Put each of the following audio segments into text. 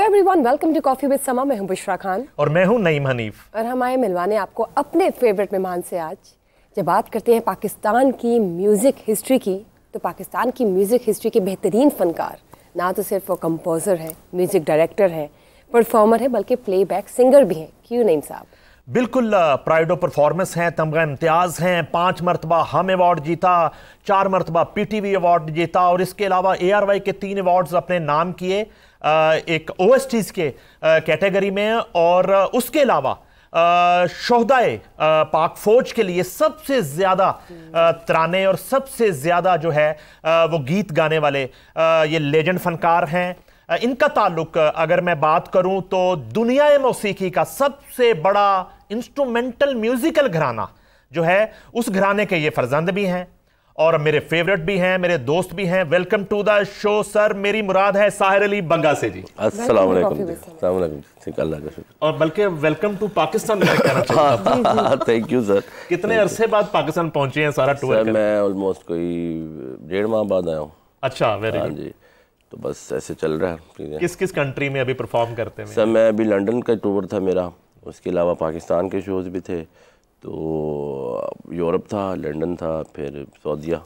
Hello everyone, welcome to coffee with Sama. मैं हूं बुशरा खान और मैं हूं नईम हनीफ और हम आए मिलवाने आपको अपने फेवरेट मेहमान से। आज जब बात करते हैं पाकिस्तान की म्यूज़िक हिस्ट्री की, तो पाकिस्तान की म्यूज़िक हिस्ट्री के बेहतरीन फनकार ना तो सिर्फ वो कंपोज़र हैं, म्यूज़िक डायरेक्टर हैं, परफॉर्मर हैं, बल्कि प्लेबैक सिंगर भी हैं। क्यों नईम साहब? बिल्कुल, प्राइड ऑफ परफॉर्मेंस हैं, तमगा इम्तियाज़ हैं, 5 मरतबा हम अवार्ड जीता, 4 मरतबा PTV अवार्ड जीता और इसके अलावा ARY के 3 अवार्ड्स अपने नाम किए, एक OSTs के कैटेगरी में, और उसके अलावा शोहदाए पाक फौज के लिए सबसे ज़्यादा तराने और सबसे ज़्यादा जो है वो गीत गाने वाले ये लेजेंड फनकार हैं। इनका ताल्लुक अगर मैं बात करूं तो दुनिया मौसीकी का सबसे बड़ा इंस्ट्रूमेंटल म्यूजिकल घराना जो है, उस घराने के ये फर्जंद भी हैं और मेरे फेवरेट भी हैं, मेरे दोस्त भी हैं। Welcome to the show sir. मेरी मुराद है साहिर अली बंगा से जी। अस्सलाम वालेकुम। अल्लाह का शुक्र। और बल्कि वेलकम टू पाकिस्तान मैं कहना चाहता हूं। Thank you sir. कितने अरसे बाद पाकिस्तान पहुंचे हैं सारा टूर सर? मैं ऑलमोस्ट कोई 1.5 माह बाद आया हूँ। अच्छा, वेरी गुड जी। तो बस ऐसे चल रहा है। किस किस कंट्री में अभी परफॉर्म करते हैं? सर मैं अभी लंदन का टूर था मेरा, उसके अलावा पाकिस्तान के शोज़ भी थे, तो यूरोप था, लंदन था, फिर सऊदीया।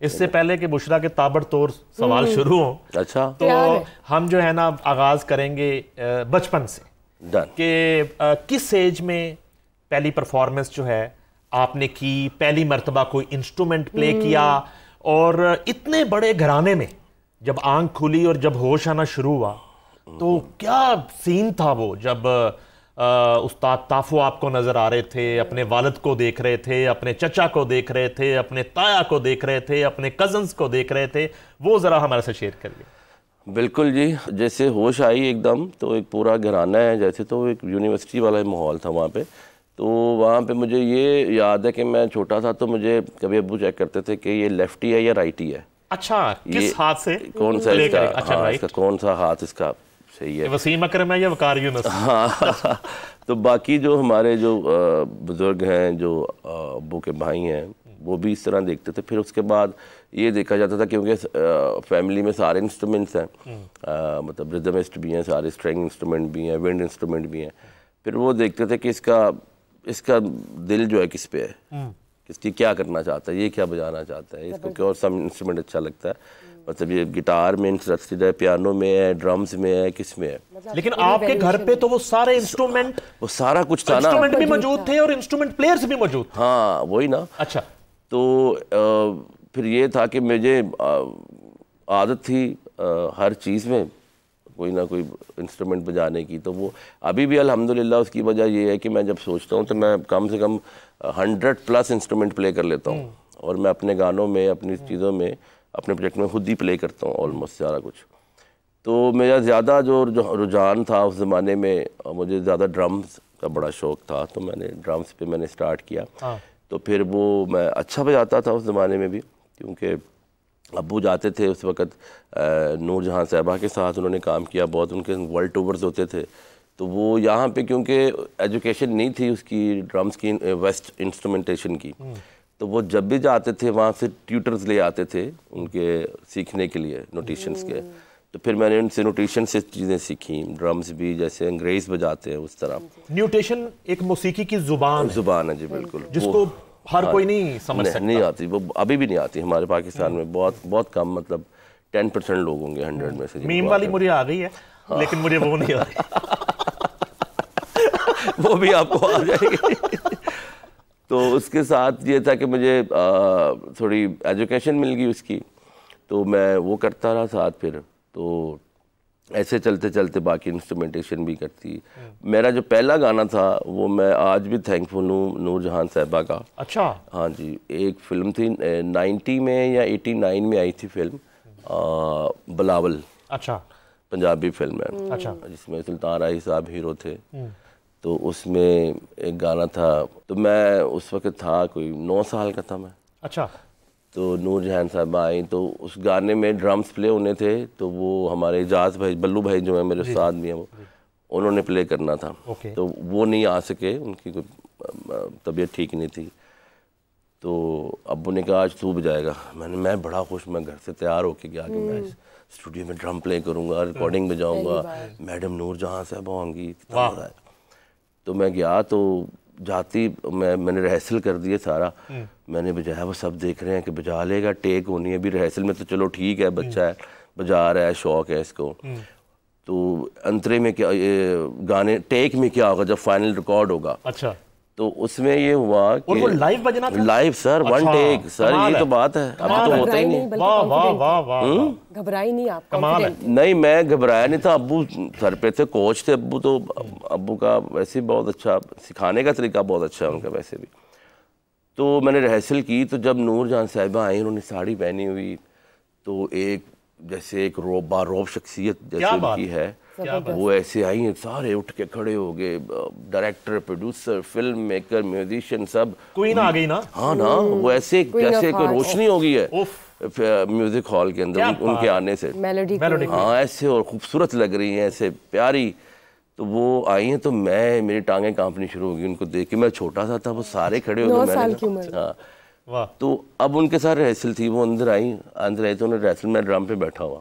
इससे पहले कि बुशरा के ताबड़तोड़ सवाल शुरू हो, अच्छा, तो हम जो है ना आगाज करेंगे बचपन से कि किस एज में पहली परफॉर्मेंस जो है आपने की, पहली मर्तबा कोई इंस्ट्रूमेंट प्ले किया, और इतने बड़े घराने में जब आंख खुली और जब होश आना शुरू हुआ तो क्या सीन था वो, जब उस्ताद ताफो आपको नजर आ रहे थे, अपने वालिद को देख रहे थे, अपने चचा को देख रहे थे, अपने ताया को देख रहे थे, अपने कजन्स को देख रहे थे, वो जरा हमारे साथ शेयर करिए। बिल्कुल जी, जैसे होश आई एकदम, तो एक पूरा घराना है जैसे, तो एक यूनिवर्सिटी वाला माहौल था वहाँ पे। तो वहाँ पे मुझे ये याद है कि मैं छोटा था, तो मुझे कभी अब्बू चेक करते थे कि ये लेफ्टी है या राइटी है। अच्छा, किस हाथ से कौन सा इसका, अच्छा, हाँ, इसका कौन सा हाथ इसका सही है, वसीम अकरम है या वकार यूनुस? हाँ। तो बाकी जो हमारे जो बुजुर्ग हैं, जो अब्बू के भाई हैं, वो भी इस तरह देखते थे। फिर उसके बाद ये देखा जाता था, क्योंकि फैमिली में सारे इंस्ट्रूमेंट्स हैं, मतलब रिदमिस्ट भी हैं, सारे स्ट्रिंग इंस्ट्रूमेंट भी हैं, विंड इंस्ट्रूमेंट भी हैं। फिर वो देखते थे कि इसका दिल जो है किस पे है, किसकी क्या करना चाहता है, ये क्या बजाना चाहता है, इसको क्या और सब इंस्ट्रूमेंट अच्छा लगता है, मतलब ये गिटार में इंटरेस्टेड है, पियानो में है, ड्रम्स में है, किस में है। लेकिन आपके घर पे तो वो सारे इंस्ट्रूमेंट, वो सारा कुछ था ना, इंस्ट्रूमेंट भी मौजूद थे और इंस्ट्रूमेंट प्लेयर्स भी मौजूद थे। हाँ, वही ना। अच्छा, तो फिर ये था कि मुझे आदत थी हर चीज़ में कोई ना कोई इंस्ट्रूमेंट बजाने की। तो वो अभी भी अल्हम्दुलिल्लाह, उसकी वजह ये है कि मैं जब सोचता हूँ तो मैं कम से कम 100+ इंस्ट्रूमेंट प्ले कर लेता हूँ, और मैं अपने गानों में, अपनी चीज़ों में, अपने प्रोजेक्ट में खुद ही प्ले करता हूँ ऑलमोस्ट सारा कुछ। तो मेरा ज़्यादा जो रुझान था उस ज़माने में, मुझे ज़्यादा ड्रम्स का बड़ा शौक़ था, तो मैंने ड्रम्स पे मैंने स्टार्ट किया। तो फिर वो मैं अच्छा बजाता था उस ज़माने में भी, क्योंकि अब्बू जाते थे उस वक़्त नूर जहाँ साहिबा के साथ, उन्होंने काम किया बहुत, उनके वर्ल्ड टूर्स होते थे। तो वो यहाँ पे क्योंकि एजुकेशन नहीं थी उसकी, ड्रम्स की, वेस्ट इंस्ट्रूमेंटेशन की, तो वो जब भी जाते थे वहाँ से ट्यूटर्स ले आते थे उनके सीखने के लिए, नोटेशंस के। तो फिर मैंने उनसे नोटेशन से चीज़ें सीखी, ड्रम्स भी जैसे अंग्रेज़ बजाते हैं उस तरह। न्यूटेशन एक मौसीकी की जुबान है जी, बिल्कुल, जिसको हर कोई नहीं समझ सकता। नहीं आती, वो अभी भी नहीं आती हमारे पाकिस्तान में, बहुत कम, मतलब 10% लोग होंगे 100 में से। मीम वाली मुझे आ गई है, लेकिन मुझे वो नहीं आ रही। वो भी आपको आ जाएगी। तो उसके साथ ये था कि मुझे थोड़ी एजुकेशन मिल गई उसकी, तो मैं वो करता रहा साथ। फिर तो ऐसे चलते चलते बाकी इंस्ट्रूमेंटेशन भी करती। मेरा जो पहला गाना था वो मैं आज भी थैंकफुल हूँ नूर जहाँ साहिबा का। अच्छा, हाँ जी, एक फ़िल्म थी 90 में या 89 में आई थी फिल्म, बिलावल। अच्छा, पंजाबी फिल्म है। अच्छा, जिसमें सुल्तान राही साहब हीरो थे। तो उसमें एक गाना था, तो मैं उस वक्त था कोई 9 साल का था मैं। अच्छा, तो नूर जहान साहब आई, तो उस गाने में ड्रम्स प्ले होने थे, तो वो हमारे एजाज भाई, बल्लू भाई जो है मेरे उस्ताद भी हैं, वो उन्होंने प्ले करना था। तो वो नहीं आ सके, उनकी कोई तबीयत ठीक नहीं थी। तो अब्बू ने कहा आज तू बजाएगा। मैं बड़ा खुश, मैं घर से तैयार होके गया कि मैं स्टूडियो में ड्रम प्ले करूँगा, रिकॉर्डिंग बजाऊँगा, मैडम नूरजहां साहब आऊँगी, कितना मज़ा है। तो मैं गया, तो जाती मैंने रिहर्सल कर दिए सारा, मैंने बजाया, वो सब देख रहे हैं कि बजा लेगा, टेक होनी है। अभी रिहर्सल में तो चलो ठीक है, बच्चा है, बजा रहा है, शौक है इसको। तो अंतरे में क्या, ये गाने टेक में क्या होगा जब फाइनल रिकॉर्ड होगा। अच्छा, तो उसमें ये हुआ कि वो लाइव बजना था? Live sir, one take sir, ये तो बात है, अब तो होता ही नहीं। वाह वाह वाह वाह, घबराई नहीं आप? कमाल है। नहीं, मैं घबराया नहीं था, अब्बू सर पे थे, कोच थे अब्बू, तो अब्बू का वैसे बहुत अच्छा, सिखाने का तरीका बहुत अच्छा है उनका वैसे भी। तो मैंने रिहर्सल की, तो जब नूरजहां साहिबा आई, उन्होंने साड़ी पहनी हुई, तो एक जैसे एक बारोब शख्सियत जैसे उनकी है, वो ऐसे आई, सारे उठ के खड़े हो गए, director, producer, film maker, musician, सब। क्वीन आ गई ना? हाँ ना, वो ऐसे जैसे कोई रोशनी हो गई है म्यूजिक हॉल के अंदर उनके आने से। मेलोडी, हाँ ऐसे, और खूबसूरत लग रही हैं, ऐसे प्यारी। तो वो आई हैं, तो मेरी टांगें कांपनी शुरू हो गई उनको देख के। मैं छोटा सा था, वो सारे खड़े हो गए, मैंने हाँ। तो अब उनके साथ रिहर्सल थी, वो अंदर आई तो उन्होंने रिहर्सल में ड्रम पे बैठा हुआ,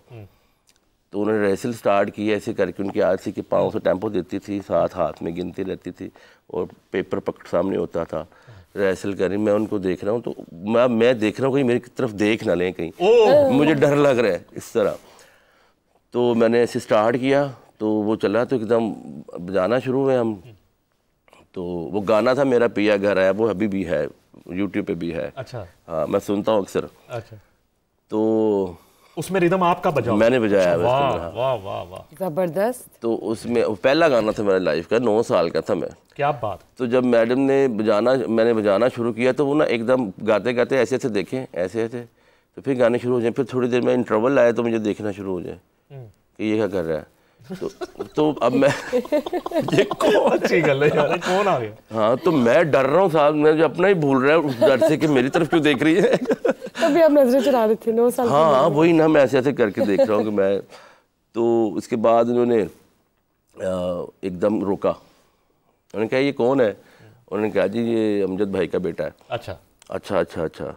तो उन्होंने रिहर्सल स्टार्ट की ऐसे करके। उनकी आदत थी कि पाँव से टेम्पो देती थी, साथ हाथ में गिनती रहती थी, और पेपर पकड़ सामने होता था, रिहर्सल करी। मैं उनको देख रहा हूँ, तो मैं देख रहा हूँ कहीं मेरी तरफ देख ना लें कहीं, मुझे डर लग रहा है इस तरह। तो मैंने ऐसे स्टार्ट किया, तो वो चला, तो एकदम बजाना शुरू हुए हम। तो वो गाना था मेरा पिया घर आया, वो अभी भी है, यूट्यूब पे भी है। अच्छा, हाँ, मैं सुनता हूँ अक्सर। अच्छा, तो उसमें रिदम आपका बजा? मैंने बजाया। वाह वाह वाह वाह, जबरदस्त। तो उसमें पहला गाना था मेरा लाइफ का, 9 साल का था मैं। क्या बात। तो जब मैडम ने मैंने बजाना शुरू किया, तो वो ना एकदम गाते गाते ऐसे ऐसे देखें, ऐसे ऐसे, तो फिर गाने शुरू हो जाए। फिर थोड़ी देर में इंटरवल आया, तो मुझे देखना शुरू हो जाए कि ये क्या कर रहा है। तो अब मैं ये कौन अच्छी गल है यार, कौन आ गया। हाँ, तो मैं डर रहा हूँ साहब, मैं अपना ही भूल रहा हूँ उस डर से कि मेरी तरफ क्यों देख रही है। तभी आप नजरें चुरा रहे थे 9 साल? हाँ, वही ना, मैं ऐसे ऐसे करके देख रहा हूँ कि मैं। तो उसके बाद उन्होंने एकदम रोका, उन्होंने कहा ये कौन है? उन्होंने कहा जी ये अमजद भाई का बेटा है। अच्छा अच्छा अच्छा अच्छा,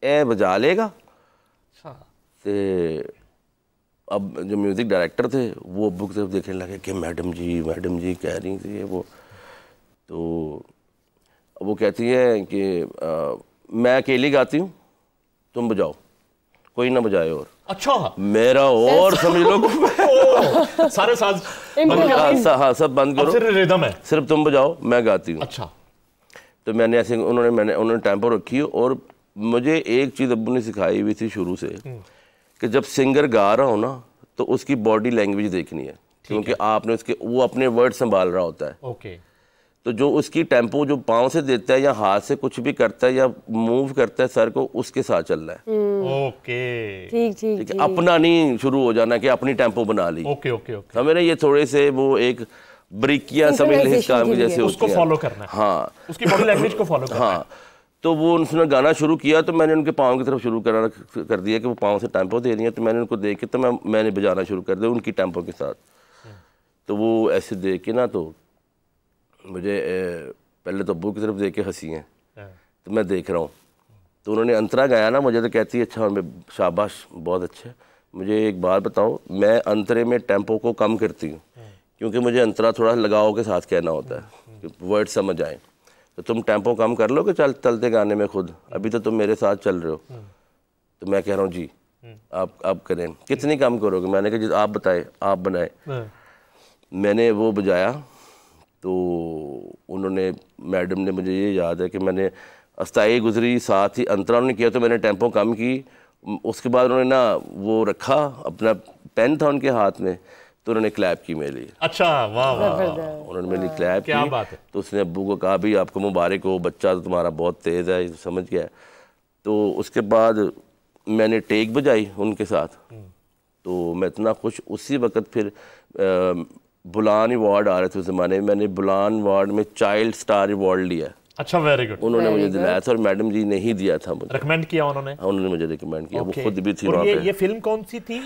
ए बजा लेगा। तो अब जो म्यूज़िक डायरेक्टर थे वो अब्बू की तरफ देखने लगे कि मैडम जी कह रही थी ये वो। तो वो कहती है कि मैं अकेली गाती हूँ, तुम बजाओ, कोई ना बजाए। और अच्छा, मेरा और समझ लो सारे साज हाँ सब बंद करो, सिर्फ रिदम है, सिर्फ तुम बजाओ, मैं गाती हूँ। अच्छा, तो मैंने ऐसे उन्होंने टेम्पो रखी। और मुझे एक चीज़ अब्बू ने सिखाई हुई थी शुरू से कि जब सिंगर गा रहा हो ना, तो उसकी बॉडी लैंग्वेज देखनी है, क्योंकि आपने वो अपने वर्ड संभाल रहा होता है। ओके। तो जो उसकी टेम्पो जो पाँव से देता है या हाथ से कुछ भी करता है या मूव करता है सर को, उसके साथ चल रहा है। ओके, ठीक है, अपना नहीं शुरू हो जाना कि अपनी टेम्पो बना ली। ओके ओके ओके, हमें ये थोड़े से वो एक ब्रिकियां समझ लें इस काम की जैसे उसको फॉलो करना है। हाँ, उसकी बॉडी लैंग्वेज को फॉलो करना है। हाँ, तो वो उन्होंने गाना शुरू किया, तो मैंने उनके पाँव की तरफ शुरू कर दिया कि वो पाँव से टेम्पो दे रही है। तो मैंने उनको देख के तो मैंने बजाना शुरू कर दिया उनकी टेम्पो के साथ। तो वो ऐसे देख के ना, तो मुझे पहले तो अब्बू की तरफ देख के हंसी हैं, तो मैं देख रहा हूँ। तो उन्होंने अंतरा गाया ना, मुझे तो कहती है अच्छा, मैं शाबाश, बहुत अच्छा। मुझे एक बात बताओ, मैं अंतरे में टेम्पो को कम करती हूँ, क्योंकि मुझे अंतरा थोड़ा लगाव के साथ कहना होता है कि वर्ड समझ आए। तो तुम टेम्पो कम कर लो कि चलते गाने में खुद, अभी तो तुम मेरे साथ चल रहे हो। तो मैं कह रहा हूँ जी आप करें, कितनी कम करोगे? मैंने कहा जी आप बताए, आप बनाए। मैंने वो बजाया, तो उन्होंने, मैडम ने, मुझे ये याद है कि मैंने अस्थाई गुजरी, साथ ही अंतरा उन्होंने किया, तो मैंने टेम्पो कम की। उसके बाद उन्होंने ना वो रखा, अपना पेन था उनके हाथ में, तो उन्होंने क्लैप की मेरे लिए। अच्छा, वाह वाह, उन्होंने मेरे लिए क्लैप क्या की। बात है। तो उसने अब्बू को कहा भी आपको मुबारक हो, बच्चा तो तुम्हारा बहुत तेज़ है, समझ गया। तो उसके बाद मैंने टेक बजाई उनके साथ, तो मैं इतना खुश। उसी वक्त फिर बुलान अवार्ड आ रहे थे उस ज़माने में, मैंने बुलान अवार्ड में चाइल्ड स्टार अवार्ड लिया। अच्छा, वेरी गुड। उन्होंने मुझे दिलाया था, और मैडम जी ने ही दिया था मुझे, रिकमेंड किया उन्होंने। हाँ, उन्होंने मुझे रिकमेंड किया। वो खुद भी थी वहाँ पे। ये फिल्म कौन सी थी?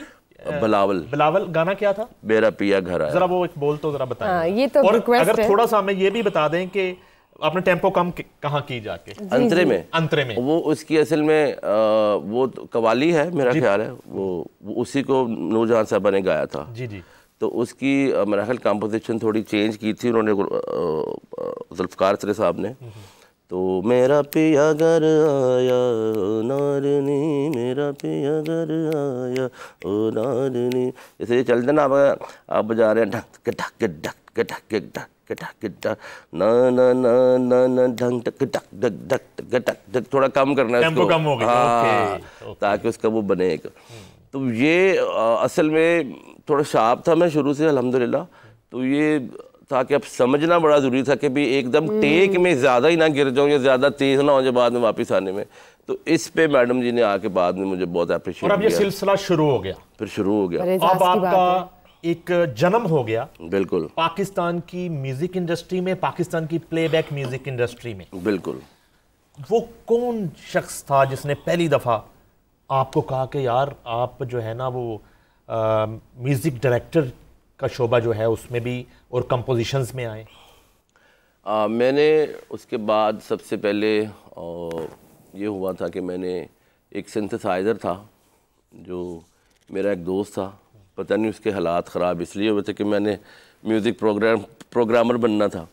बिलावल। गाना क्या था? मेरा पिया घर आया। जरा वो एक बोल तो जरा बताएं। हाँ, ये तो और रिक्वेस्ट अगर है। थोड़ा सा हमें ये भी बता दें कि आपने टेम्पो कम कहाँ की जाके? अंतरे में। अंतरे में। वो उसकी असल में वो तो कवाली है मेरा ख्याल है, वो उसी को नूरजहान साहबा ने गाया था। जी जी। तो उसकी मेरा ख्याल कंपोजिशन थोड़ी चेंज की थी उन्होंने, जुल्फ़कार सरे साहब ने। तो मेरा पिया घर आया ओ नारनी, मेरा पिया घर आया ओ नारनी, जैसे ये चलते ना, आप बजा रहे हैं ढक ढक ढक ढक ढक ढक ना ना ना ना ना ढंग ढक ढक ढक ढक ढक ढक, थोड़ा कम करना है इसको, कम हो गया। हाँ, ताकि उसका वो बने एक। तो ये असल में थोड़ा शार्प था मैं शुरू से अल्हम्दुलिल्लाह। तो ये था कि अब समझना बड़ा ज़रूरी था कि भी एकदम टेक में ज़्यादा ही ना गिर जाऊँ या ज़्यादा तेज़ ना हो जाए बाद में वापस आने में। तो इस पे मैडम जी ने आके बाद में मुझे बहुत अप्रिशिएट किया। और अब ये सिलसिला शुरू हो गया, फिर शुरू हो गया। एजाज़ अब की बात आपका एक जन्म हो गया बिल्कुल पाकिस्तान की म्यूजिक इंडस्ट्री में, पाकिस्तान की प्लेबैक म्यूजिक इंडस्ट्री में। बिल्कुल। वो कौन शख्स था जिसने पहली दफ़ा आपको कहा कि यार आप जो है ना वो म्यूजिक डायरेक्टर का शोबा जो है उसमें भी और कंपोजिशंस में आए? मैंने उसके बाद सबसे पहले ये हुआ था कि मैंने एक सिंथेसाइज़र था जो मेरा एक दोस्त था, पता नहीं उसके हालात ख़राब इसलिए हुए थे कि मैंने म्यूज़िक प्रोग्रामर बनना था।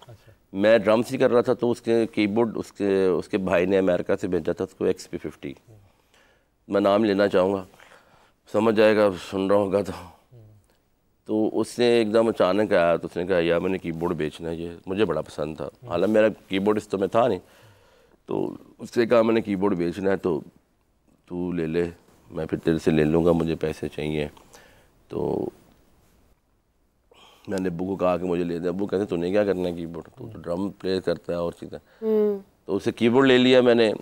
मैं ड्रम्स ही कर रहा था, तो उसके कीबोर्ड उसके भाई ने अमेरिका से भेजा था उसको XP50। मैं नाम लेना चाहूँगा, समझ जाएगा सुन रहा होगा। तो उसने एकदम अचानक आया तो उसने कहा यार मैंने कीबोर्ड बेचना है, ये मुझे बड़ा पसंद था, हालांकि मेरा कीबोर्डिस्ट तो मैं था नहीं। तो उसने कहा मैंने कीबोर्ड बेचना है तो तू ले ले, मैं फिर तेरे से ले लूँगा, मुझे पैसे चाहिए। तो मैंने अब्बू को कहा कि मुझे ले दे। अब्बू कहते तूने क्या करना है कीबोर्ड, तो ड्रम प्ले करता है और चीज़ें। तो उसे कीबोर्ड ले लिया मैंने,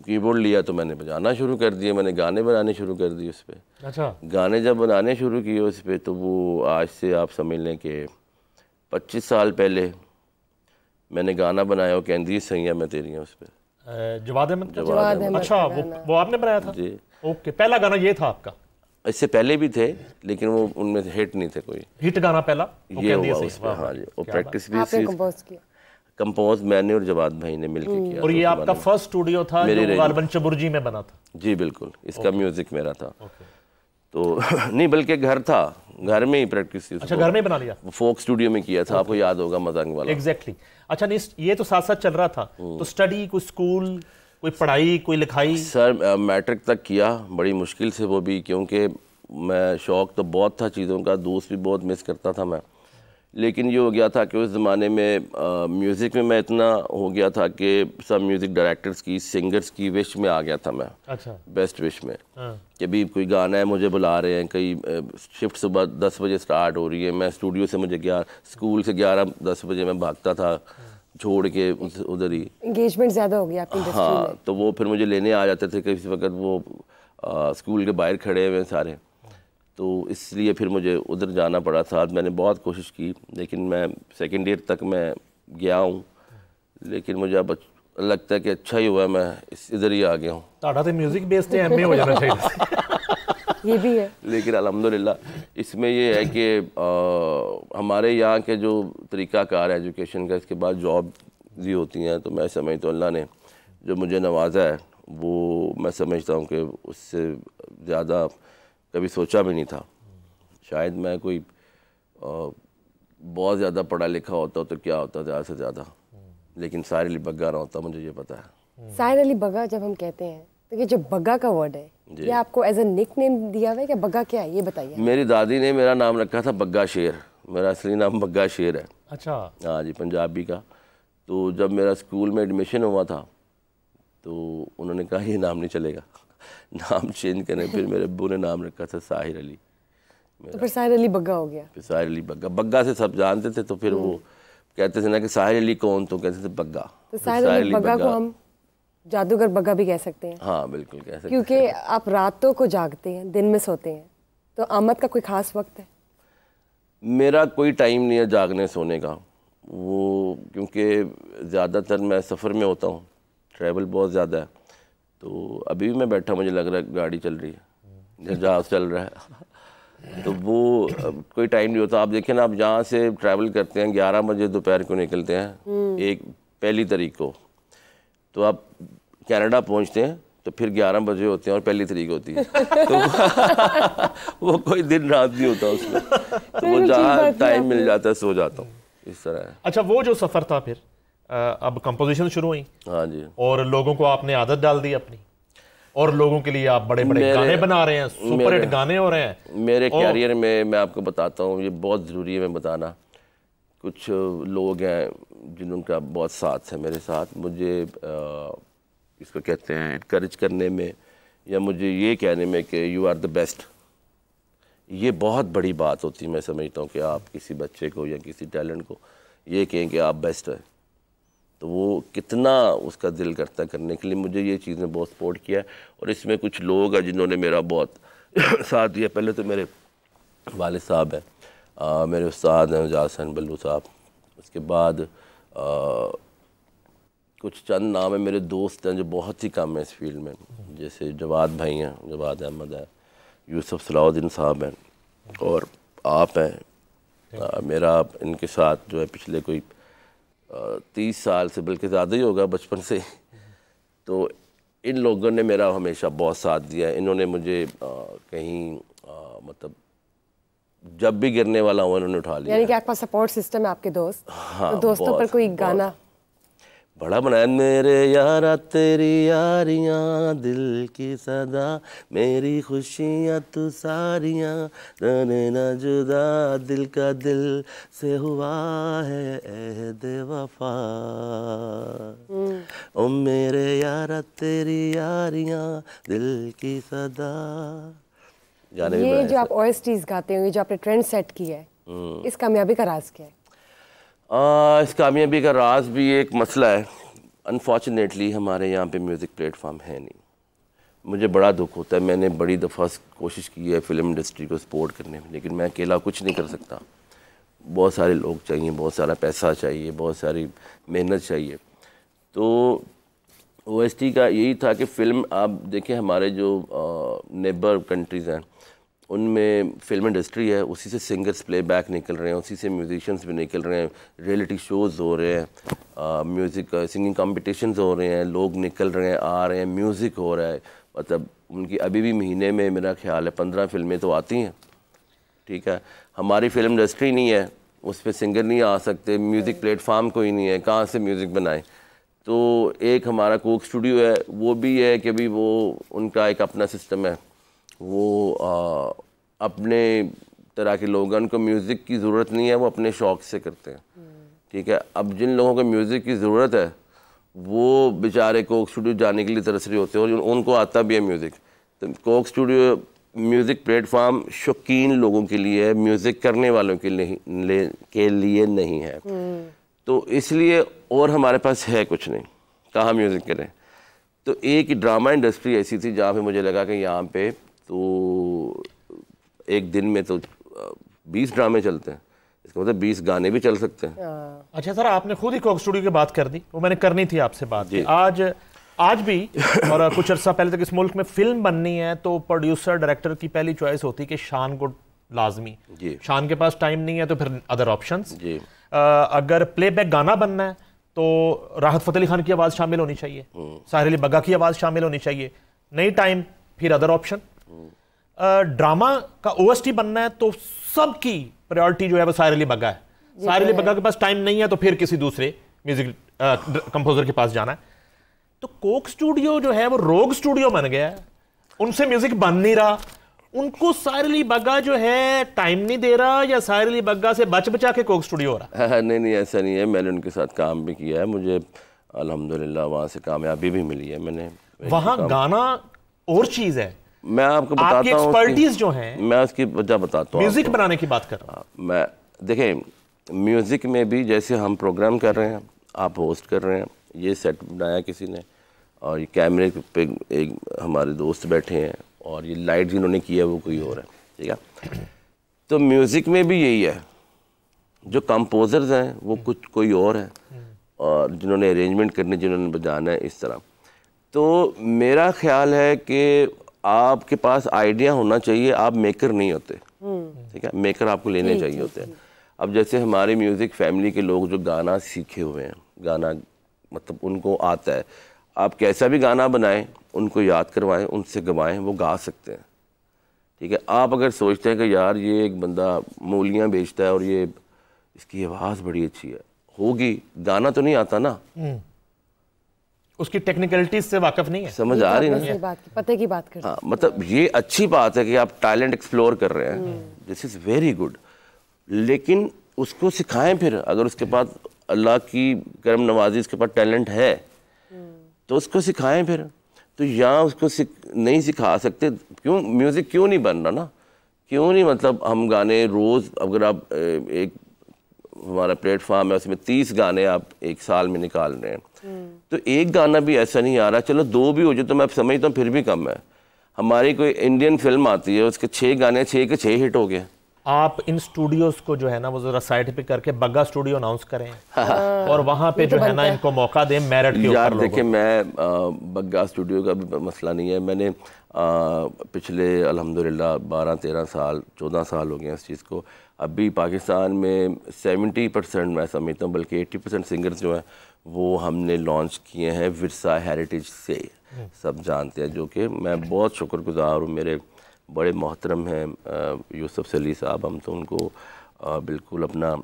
कीबोर्ड लिया तो मैंने बजाना शुरू कर दिया, मैंने गाने बनाने शुरू कर दिए उस पर। अच्छा। गाने जब बनाने शुरू किए उस पर, तो वो आज से आप समझ लें कि 25 साल पहले मैंने गाना बनाया, वो कहंदी सैया मैं तेरी उस पर, जवाद अहमद। अच्छा, वो आपने बनाया था जी। ओके, पहला गाना ये था आपका? इससे पहले भी थे लेकिन वो उनमें हिट नहीं थे, कोई हिट गाना पहला ये हुआ उस पर। हाँ जी, वो प्रैक्टिस भी कंपोज मैंने और जवाद भाई ने मिलकर किया। और ये आपका फर्स्ट स्टूडियो था जो गालबन चबुर्जी में बना था? जी बिल्कुल, इसका म्यूजिक मेरा था। तो नहीं बल्कि घर था, घर में ही प्रैक्टिस की। अच्छा, घर में ही बना लिया? फोक स्टूडियो में किया था, आपको याद होगा मजांग वाला। एग्जैक्टली। अच्छा, नहीं ये तो साथ साथ चल रहा था, तो स्टडी, कोई स्कूल, कोई पढ़ाई, कोई लिखाई? सर मैट्रिक तक किया, बड़ी मुश्किल से वो भी, क्योंकि मैं शौक़ तो बहुत था चीज़ों का, दोस्त भी बहुत मिस करता था मैं। लेकिन ये हो गया था कि उस ज़माने में म्यूज़िक में मैं इतना हो गया था कि सब म्यूज़िक डायरेक्टर्स की, सिंगर्स की विश में आ गया था मैं। अच्छा। बेस्ट विश में कि भी कोई गाना है, मुझे बुला रहे हैं, कई शिफ्ट सुबह 10 बजे स्टार्ट हो रही है, मैं स्टूडियो से मुझे स्कूल से 11-10 बजे मैं भागता था छोड़ के उधर ही। एंगेजमेंट ज़्यादा हो गया आपकी इंडस्ट्री में? हाँ, तो वो फिर मुझे लेने आ जाते थे किसी वक्त, वो स्कूल के बाहर खड़े हुए सारे, तो इसलिए फिर मुझे उधर जाना पड़ा था। मैंने बहुत कोशिश की, लेकिन मैं सेकेंड ईयर तक मैं गया हूँ, लेकिन मुझे अब लगता है कि अच्छा ही हुआ मैं इधर ही आ गया हूँ। ताड़ा तो म्यूजिक बेस ते एमए हो जाना चाहिए। ये भी है। लेकिन अल्हम्दुलिल्लाह इसमें ये है कि हमारे यहाँ के जो तरीक़ाकार है एजुकेशन का, इसके बाद जॉब भी होती हैं, तो मैं समझता हूँ अल्लाह ने जो मुझे नवाजा है वो मैं समझता हूँ कि उससे ज़्यादा कभी सोचा भी नहीं था। शायद मैं कोई बहुत ज़्यादा पढ़ा लिखा होता तो क्या होता ज़्यादा से ज़्यादा, लेकिन साहिर अली बग्गा ना होता, मुझे ये पता है। साहिर अली बग्गा जब हम कहते हैं तो ये जो बग्गा का वर्ड है, ये आपको एज अ निकनेम दिया हुआ है क्या? बग्गा क्या है ये बताइए। मेरी दादी ने मेरा नाम रखा था बग्गा शेर, मेरा असली नाम बग्गा शेर है। अच्छा। हाँ जी, पंजाबी का। तो जब मेरा स्कूल में एडमिशन हुआ था तो उन्होंने कहा ये नाम नहीं चलेगा, नाम चेंज करें। फिर मेरे अब्बू ने नाम रखा था साहिर अली, तो फिर साहिर अली बग्गा हो गया। फिर साहिर अली बग्गा, बग्गा से सब जानते थे, तो फिर वो कहते थे ना कि साहिर अली कौन, तो कहते थे बग्गा। तो साहिर अली बग्गा को हम जादूगर बग्गा भी कह सकते हैं। हाँ बिल्कुल कह सकते हैं, क्योंकि आप रातों को जागते हैं, दिन में सोते हैं, तो आमद का कोई ख़ास वक्त है? मेरा कोई टाइम नहीं है जागने सोने का, वो क्योंकि ज़्यादातर मैं सफ़र में होता हूँ, ट्रैवल बहुत ज़्यादा है। तो अभी भी मैं बैठा, मुझे लग रहा है गाड़ी चल रही है, जहाज़ चल रहा है, तो वो कोई टाइम नहीं होता। आप देखें ना, आप जहाँ से ट्रैवल करते हैं 11 बजे दोपहर को निकलते हैं, पहली तारीख को, तो आप कनाडा पहुंचते हैं तो फिर 11 बजे होते हैं और पहली तारीख होती है तो वो कोई दिन रात नहीं होता उसमें, तो वो जहाँ टाइम मिल जाता है सो जाता हूँ, इस तरह है। अच्छा, वो जो सफ़र था फिर अब कंपोजिशन शुरू हुई। हाँ जी। और लोगों को आपने आदत डाल दी अपनी, और लोगों के लिए आप बड़े बड़े गाने बना रहे हैं, सुपर हिट गाने हो रहे हैं। मेरे कैरियर में मैं आपको बताता हूँ, ये बहुत ज़रूरी है मैं बताना, कुछ लोग हैं जिनका बहुत साथ है मेरे साथ, मुझे इसको कहते हैं इनकरेज करने में या मुझे ये कहने में कि यू आर द बेस्ट, ये बहुत बड़ी बात होती है। मैं समझता हूँ कि आप किसी बच्चे को या किसी टैलेंट को ये कहें कि आप बेस्ट हैं, तो वो कितना उसका दिल करता है करने के लिए। मुझे ये चीज़ ने बहुत सपोर्ट किया है और इसमें कुछ लोग हैं जिन्होंने मेरा बहुत साथ दिया। पहले तो मेरे वालिद साहब हैं, मेरे उस्ताद हैं एजाज हसन बल्लू साहब, उसके बाद कुछ चंद नाम है मेरे दोस्त हैं जो बहुत ही कम है इस फील्ड में, जैसे जवाद भाई हैं, जवाद अहमद है, यूसुफ सलाउद्दीन साहब हैं और आप हैं। मेरा इनके साथ जो है पिछले कोई 30 साल से बल्कि ज़्यादा ही होगा, बचपन से, तो इन लोगों ने मेरा हमेशा बहुत साथ दिया है। इन्होंने मुझे कहीं मतलब जब भी गिरने वाला हुआ इन्होंने उठा लिया। यानी कि आपके पास सपोर्ट सिस्टम है आपके दोस्त। हाँ, तो दोस्तों पर कोई गाना बड़ा बनाया। मेरे यारा तेरी यारियाँ दिल की सदा, मेरी खुशियाँ तू सारियाँ, रहने ना जुदा, दिल का दिल से हुआ है अहद वफा, ओ मेरे यारा तेरी यारियाँ दिल की सदा। ये जो आप OSTs गाते हो, ये जो आपने ट्रेंड सेट किया है, इस कामयाबी का राज क्या है? इस कामयाबी का राज भी एक मसला है। अनफॉर्चुनेटली हमारे यहाँ पे म्यूज़िक प्लेटफॉर्म है नहीं। मुझे बड़ा दुख होता है। मैंने बड़ी दफ़ा कोशिश की है फिल्म इंडस्ट्री को सपोर्ट करने में, लेकिन मैं अकेला कुछ नहीं कर सकता। बहुत सारे लोग चाहिए, बहुत सारा पैसा चाहिए, बहुत सारी मेहनत चाहिए। तो OST का यही था कि फ़िल्म, आप देखें हमारे जो नेबर कंट्रीज़ हैं उनमें फिल्म इंडस्ट्री है, उसी से सिंगर्स प्लेबैक निकल रहे हैं, उसी से म्यूजिशियंस भी निकल रहे हैं, रियलिटी शोज़ हो रहे हैं, म्यूज़िक सिंगिंग कॉम्पिटिशन्स हो रहे हैं, लोग निकल रहे हैं, आ रहे हैं, म्यूज़िक हो रहा है। मतलब उनकी अभी भी महीने में मेरा ख्याल है 15 फिल्में तो आती हैं, ठीक है। हमारी फिल्म इंडस्ट्री नहीं है, उस पर सिंगर नहीं आ सकते, म्यूज़िक प्लेटफार्म कोई नहीं है, कहाँ से म्यूज़िक बनाएं। तो एक हमारा कोक स्टूडियो है, वो भी है कि भी वो उनका एक अपना सिस्टम है, वो अपने तरह के लोग हैं, उनको म्यूज़िक की ज़रूरत नहीं है, वो अपने शौक़ से करते हैं, ठीक है। अब जिन लोगों को म्यूज़िक की ज़रूरत है वो बेचारे कोक स्टूडियो जाने के लिए तरस रहे होते हैं और उनको आता भी है म्यूज़िक। तो कोक स्टूडियो म्यूज़िक प्लेटफॉर्म शौकीन लोगों के लिए है, म्यूज़िक करने वालों के लिए नहीं है। तो इसलिए, और हमारे पास है कुछ नहीं, कहाँ म्यूज़िक करें। तो एक ड्रामा इंडस्ट्री ऐसी थी जहाँ पे मुझे लगा कि यहाँ पे तो एक दिन में तो 20 ड्रामे चलते हैं, इसका मतलब 20 गाने भी चल सकते हैं। अच्छा सर, आपने खुद ही कोक स्टूडियो की बात कर दी, वो मैंने करनी थी आपसे बात। आज भी और कुछ अर्सा पहले तक इस मुल्क में फिल्म बननी है तो प्रोड्यूसर डायरेक्टर की पहली चॉइस होती है कि शान को लाजमी। शान के पास टाइम नहीं है तो फिर अदर ऑप्शंस। अगर प्लेबैक गाना बनना है तो राहत फ़तेह अली खान की आवाज़ शामिल होनी चाहिए, साहिर अली बग्गा की आवाज़ शामिल होनी चाहिए, नहीं टाइम फिर अदर ऑप्शन। ड्रामा का OST बनना है तो सबकी प्रायोरिटी जो है वो साहिर अली बग्गा है। साहिर अली बग्गा के पास टाइम नहीं है तो फिर किसी दूसरे म्यूजिक कंपोजर के पास जाना है। तो कोक स्टूडियो जो है वो रोग स्टूडियो बन गया है, उनसे म्यूजिक बन नहीं रहा, उनको साहिर अली बग्गा जो है टाइम नहीं दे रहा, या साहिर अली बग्गा से बच बचा के कोक स्टूडियो हो रहा है? नहीं, ऐसा नहीं है। मैंने उनके साथ काम भी किया है, मुझे अल्हम्दुलिल्लाह वहाँ से कामयाबी भी मिली है। मैंने वहाँ गाना और चीज़ है, मैं आपको बताता हूँ एक्सपर्टीज जो है, मैं उसकी वजह बताता हूँ। म्यूजिक बनाने की बात कर रहा हूँ मैं। देखें म्यूज़िक में भी जैसे हम प्रोग्राम कर रहे हैं, आप होस्ट कर रहे हैं, ये सेट बनाया किसी ने और ये कैमरे पे एक हमारे दोस्त बैठे हैं और ये लाइट जिन्होंने किया वो कोई और है, ठीक है। तो म्यूज़िक में भी यही है, जो कंपोजर्स हैं वो कुछ कोई और है और जिन्होंने अरेंजमेंट करने, जिन्होंने बजाना है, इस तरह। तो मेरा ख्याल है कि आपके पास आइडिया होना चाहिए, आप मेकर नहीं होते, ठीक है। मेकर आपको लेने चाहिए होते हैं। अब जैसे हमारे म्यूज़िक फैमिली के लोग जो गाना सीखे हुए हैं, गाना मतलब उनको आता है। आप कैसा भी गाना बनाएं, उनको याद करवाएं, उनसे गवाएं, वो गा सकते हैं। ठीक है, आप अगर सोचते हैं कि यार ये एक बंदा मूलियाँ बेचता है और ये इसकी आवाज़ बड़ी अच्छी है, होगी, गाना तो नहीं आता ना, उसकी टेक्निकलिटीज से वाकिफ नहीं है। समझ आ रही है ना? बात की पते की बात कर। हाँ, मतलब ये अच्छी बात है कि आप टैलेंट एक्सप्लोर कर रहे हैं, दिस इज़ वेरी गुड, लेकिन उसको सिखाएं फिर। अगर उसके पास अल्लाह की करम नवाजी, उसके पास टैलेंट है तो उसको सिखाएं फिर। तो यहाँ उसको नहीं सिखा सकते, क्यों म्यूज़िक क्यों नहीं बन रहा ना, क्यों नहीं? मतलब हम गाने रोज़, अगर आप एक हमारा प्लेटफॉर्म है उसमें 30 गाने आप एक साल में निकाल रहे हैं, तो एक गाना भी ऐसा नहीं आ रहा, चलो 2 भी हो जाए तो मैं समझता हूँ फिर भी कम है। हमारी कोई इंडियन फिल्म आती है, उसके 6 गाने 6 के 6 हिट हो गए। आप इन स्टूडियोज को जो है ना वो जरा साइड पे करके बग्गा स्टूडियो अनाउंस करें और वहां पे जो है ना इनको मौका दें मेरिट के ऊपर। यार देखिए, मैं बग्गा स्टूडियो का भी मसला नहीं है, मैंने पिछले अल्हम्दुलिल्लाह 12-13 साल 14 साल हो गए इस चीज़ को। अभी पाकिस्तान में 70% मैं समझता हूँ, बल्कि 80% सिंगर्स जो हैं वो हमने लॉन्च किए हैं विरसा हेरिटेज से, सब जानते हैं, जो कि मैं बहुत शुक्रगुजार हूँ। मेरे बड़े मोहतरम हैं यूसुफ सली साहब, हम तो उनको बिल्कुल अपना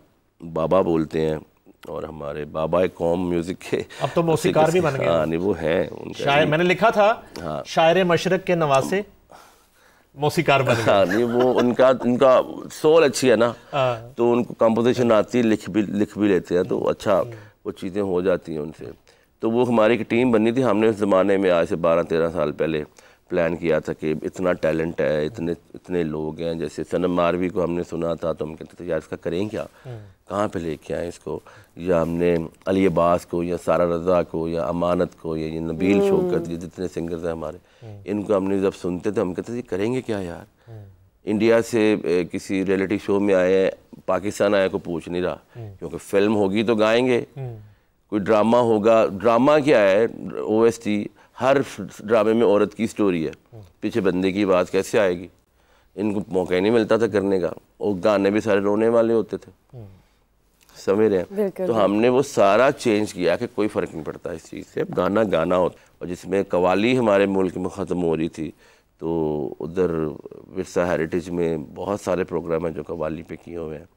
बाबा बोलते हैं, और हमारे बाबा कौम म्यूज़िक के अब तो मौसीकार भी बन गए। हाँ नहीं, वो हैं उनका शायर, मैंने लिखा था हाँ, शायर मशरक के नवासे मौसीकार बन गए। हाँ नहीं, वो उनका सोल अच्छी है ना, तो उनको कंपोजिशन आती है, लिख भी लेते हैं, तो अच्छा वो चीज़ें हो जाती हैं उनसे। तो वो हमारी एक टीम बनी थी, हमने उस ज़माने में आज से 12-13 साल पहले प्लान किया था कि इतना टैलेंट है, इतने लोग हैं। जैसे सनम मारवी को हमने सुना था तो हम कहते थे यार इसका करें क्या, कहाँ पे लेके आए इसको, या हमने अली अब्बास को या सारा रज़ा को या अमानत को या ये नबील शौकत, ये जितने सिंगर्स हैं हमारे, इनको हमने जब सुनते थे हम कहते थे करेंगे क्या यार। इंडिया से किसी रियलिटी शो में आए हैं, पाकिस्तान आए को पूछ नहीं रहा, क्योंकि फिल्म होगी तो गाएंगे, कोई ड्रामा होगा, ड्रामा क्या है, OST, हर ड्रामे में औरत की स्टोरी है, पीछे बंदे की आवाज़ कैसे आएगी, इनको मौका ही नहीं मिलता था करने का, और गाने भी सारे रोने वाले होते थे, समझ रहे हैं। तो हमने वो सारा चेंज किया कि कोई फ़र्क नहीं पड़ता इस चीज़ से, गाना गाना होता। और जिसमें कवाली हमारे मुल्क में ख़त्म हो रही थी, तो उधर विरसा हेरिटेज में बहुत सारे प्रोग्राम हैं जो कवाली पे किए हुए हैं।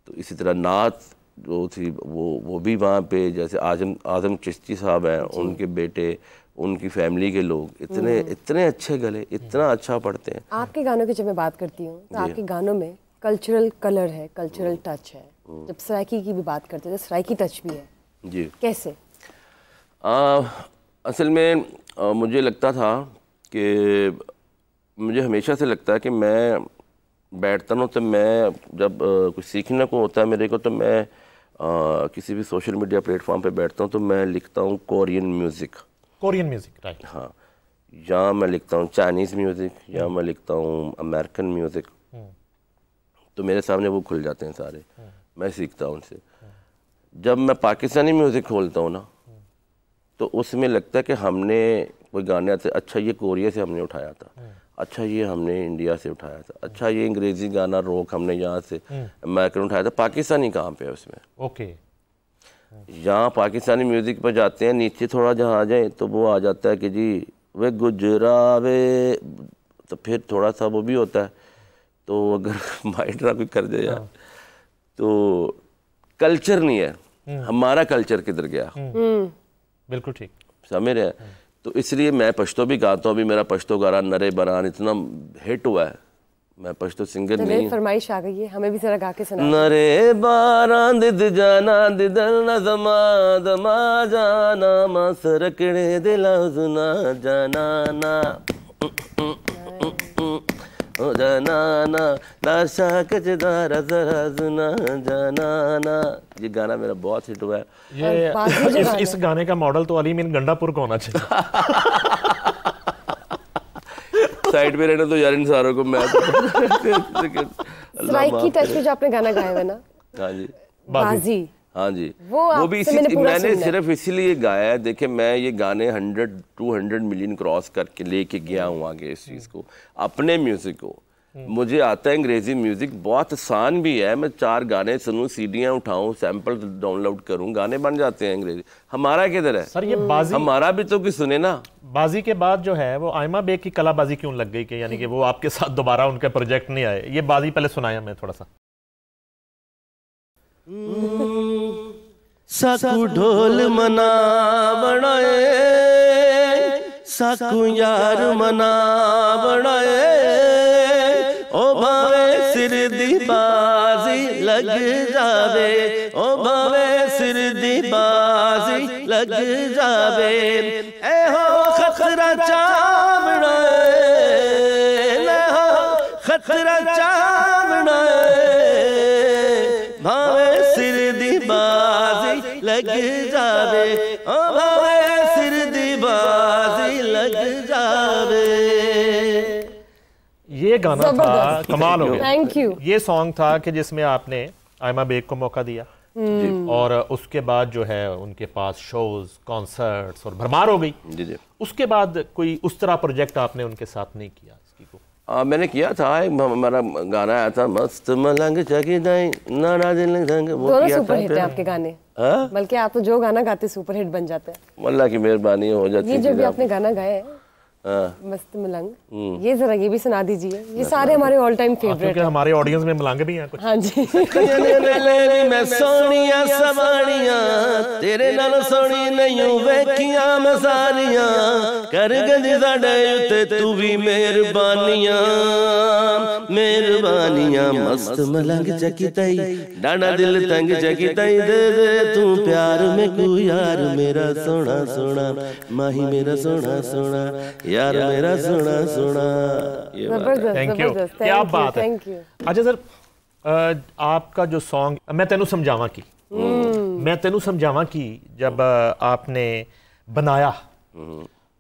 तो इसी तरह नात जो थी वो भी वहाँ पे, जैसे आज़म चिश्ती साहब हैं, उनके बेटे, उनकी फैमिली के लोग इतने अच्छे गले, इतना अच्छा पढ़ते हैं। आपके गानों की जब मैं बात करती हूँ तो आपके गानों में कल्चरल कलर है, कल्चरल टच है। जब सराइकी की भी बात करते हैं तो सराइकी टच भी है जी। कैसे? असल में मुझे लगता था कि मुझे हमेशा से लगता है कि मैं बैठता हूँ तो मैं जब कुछ सीखने को होता है मेरे को, तो मैं किसी भी सोशल मीडिया प्लेटफॉर्म पे बैठता हूँ तो मैं लिखता हूँ कोरियन म्यूज़िक, राइट, हाँ, या मैं लिखता हूँ चाइनीज़ म्यूज़िक, या मैं लिखता हूँ अमेरिकन म्यूज़िक, तो मेरे सामने वो खुल जाते हैं सारे, मैं सीखता हूँ उनसे। जब मैं पाकिस्तानी म्यूज़िक खोलता हूँ ना, तो उसमें लगता है कि हमने कोई गाने आते, अच्छा ये कोरिया से हमने उठाया था, अच्छा ये हमने इंडिया से उठाया था, अच्छा ये अंग्रेज़ी गाना रॉक हमने यहाँ से अमेरिकन उठाया था, पाकिस्तानी कहाँ पे है उसमें? ओके। यहाँ पाकिस्तानी म्यूज़िक पर जाते हैं, नीचे थोड़ा जहाँ आ जाए तो वो आ जाता है कि जी वे गुजरावे, तो फिर थोड़ा सा वो भी होता है। तो अगर माइंड्रा भी कर दे यार, तो कल्चर नहीं है हमारा, कल्चर किधर गया? बिल्कुल ठीक, समझ रहे हैं। तो इसलिए मैं पश्तो भी गाता हूँ, अभी मेरा पश्तो गाना नरे बरान इतना हिट हुआ है, मैं पश्तो सिंगर नहीं हूँ। फरमाइश आ गई है, हमें भी जरा गा के सुना। नरे बारान दिद जाना दिदल न दमा दमा जाना मा सरकड़े दिला जुना जाना ना ओ जाना ना लाशा कचदारा जरा जुना जाना ना। ये गाना मेरा बहुत हिट हुआ है। ये इस गाने का मॉडल तो अली मीन गंडापुर का होना चाहिए। साइड पे रहना तो यार इन सारों को मैं सराइकी टच में जो आपने गाना गाया है ना, हाँ जी, बाजी, हाँ जी, वो भी मैंने सिर्फ इसीलिए गाया है। देखिए मैं ये गाने 100-200 मिलियन क्रॉस करके लेके गया हूँ आगे इस चीज़ को, अपने म्यूज़िक को। मुझे आता है अंग्रेजी म्यूजिक, बहुत आसान भी है। मैं 4 गाने सुनूं, सीडियां उठाऊं, सैंपल डाउनलोड करूं, गाने बन जाते हैं अंग्रेजी। हमारा किधर है सर ये बाजी, हमारा भी तो कुछ सुने ना। बाजी के बाद जो है वो आयमा बेग की कलाबाजी क्यों लग गई कि यानी कि वो आपके साथ दोबारा उनके प्रोजेक्ट नहीं आए? ये बाजी पहले सुनाया मैं थोड़ा सा। साकू ढोल मना बनाए, साकू यार मना बनाए, ओ भावे सिर दी बाजी लग जावे, ओ भावे सिर दी बाजी लग जावे, ए हो खतरा चावड़ा, ले हो खतरा चावड़ा, भावे सिर दी बाजी लग जावे, ओ भावे सिर दी बाजी लग जावे। ये गाना था, कमाल हो गया। Thank you. ये सॉन्ग था कि जिसमें आपने आयमा बेग को मौका दिया और उसके बाद जो है उनके पास शोज, कॉन्सर्ट्स और भरमार हो गई। जी जी। उसके बाद कोई उस तरह प्रोजेक्ट आपने उनके साथ नहीं किया? इसकी को मैंने किया था, हमारा गाना आया था मस्त मलंग चकी दाई नाना दिल संग, वो दोनों किया सुपर था। हिट है आपके गाने, बल्कि आप तो जो गाना गाते सुपर हिट बन जाते हैं। अल्लाह की मेहरबानी हो जाती ये है। जो भी आपने गाना गाया है मस्त मलंग, ये जरा ये भी सुना दीजिए। ये सारे हमारे ऑल टाइम फेवरेट क्योंकि हमारे ऑडियंस में मलंग भी हैं कुछ। हाँ जी। मैं सोनिया सवानिया तेरे नाल सोनी नहीं वेखिया मैं सारिया, कर गंदी साडे उत्ते तू भी मेहरबानिया, मेहरबानिया मस्त मलंग चकी तई डाना दिल तंग चकी तई, दे दे तू प्यार में को यार मेरा सोना सोना, माही मेरा सोना सोना, यार मेरा सोना सोना। जबरदस्त, थैंक यू, जबरदस्त, क्या बात है। Thank you. अच्छा सर, आपका जो सॉन्ग मैं तेनू समझावा की, मैं तेनू समझावा की जब आपने बनाया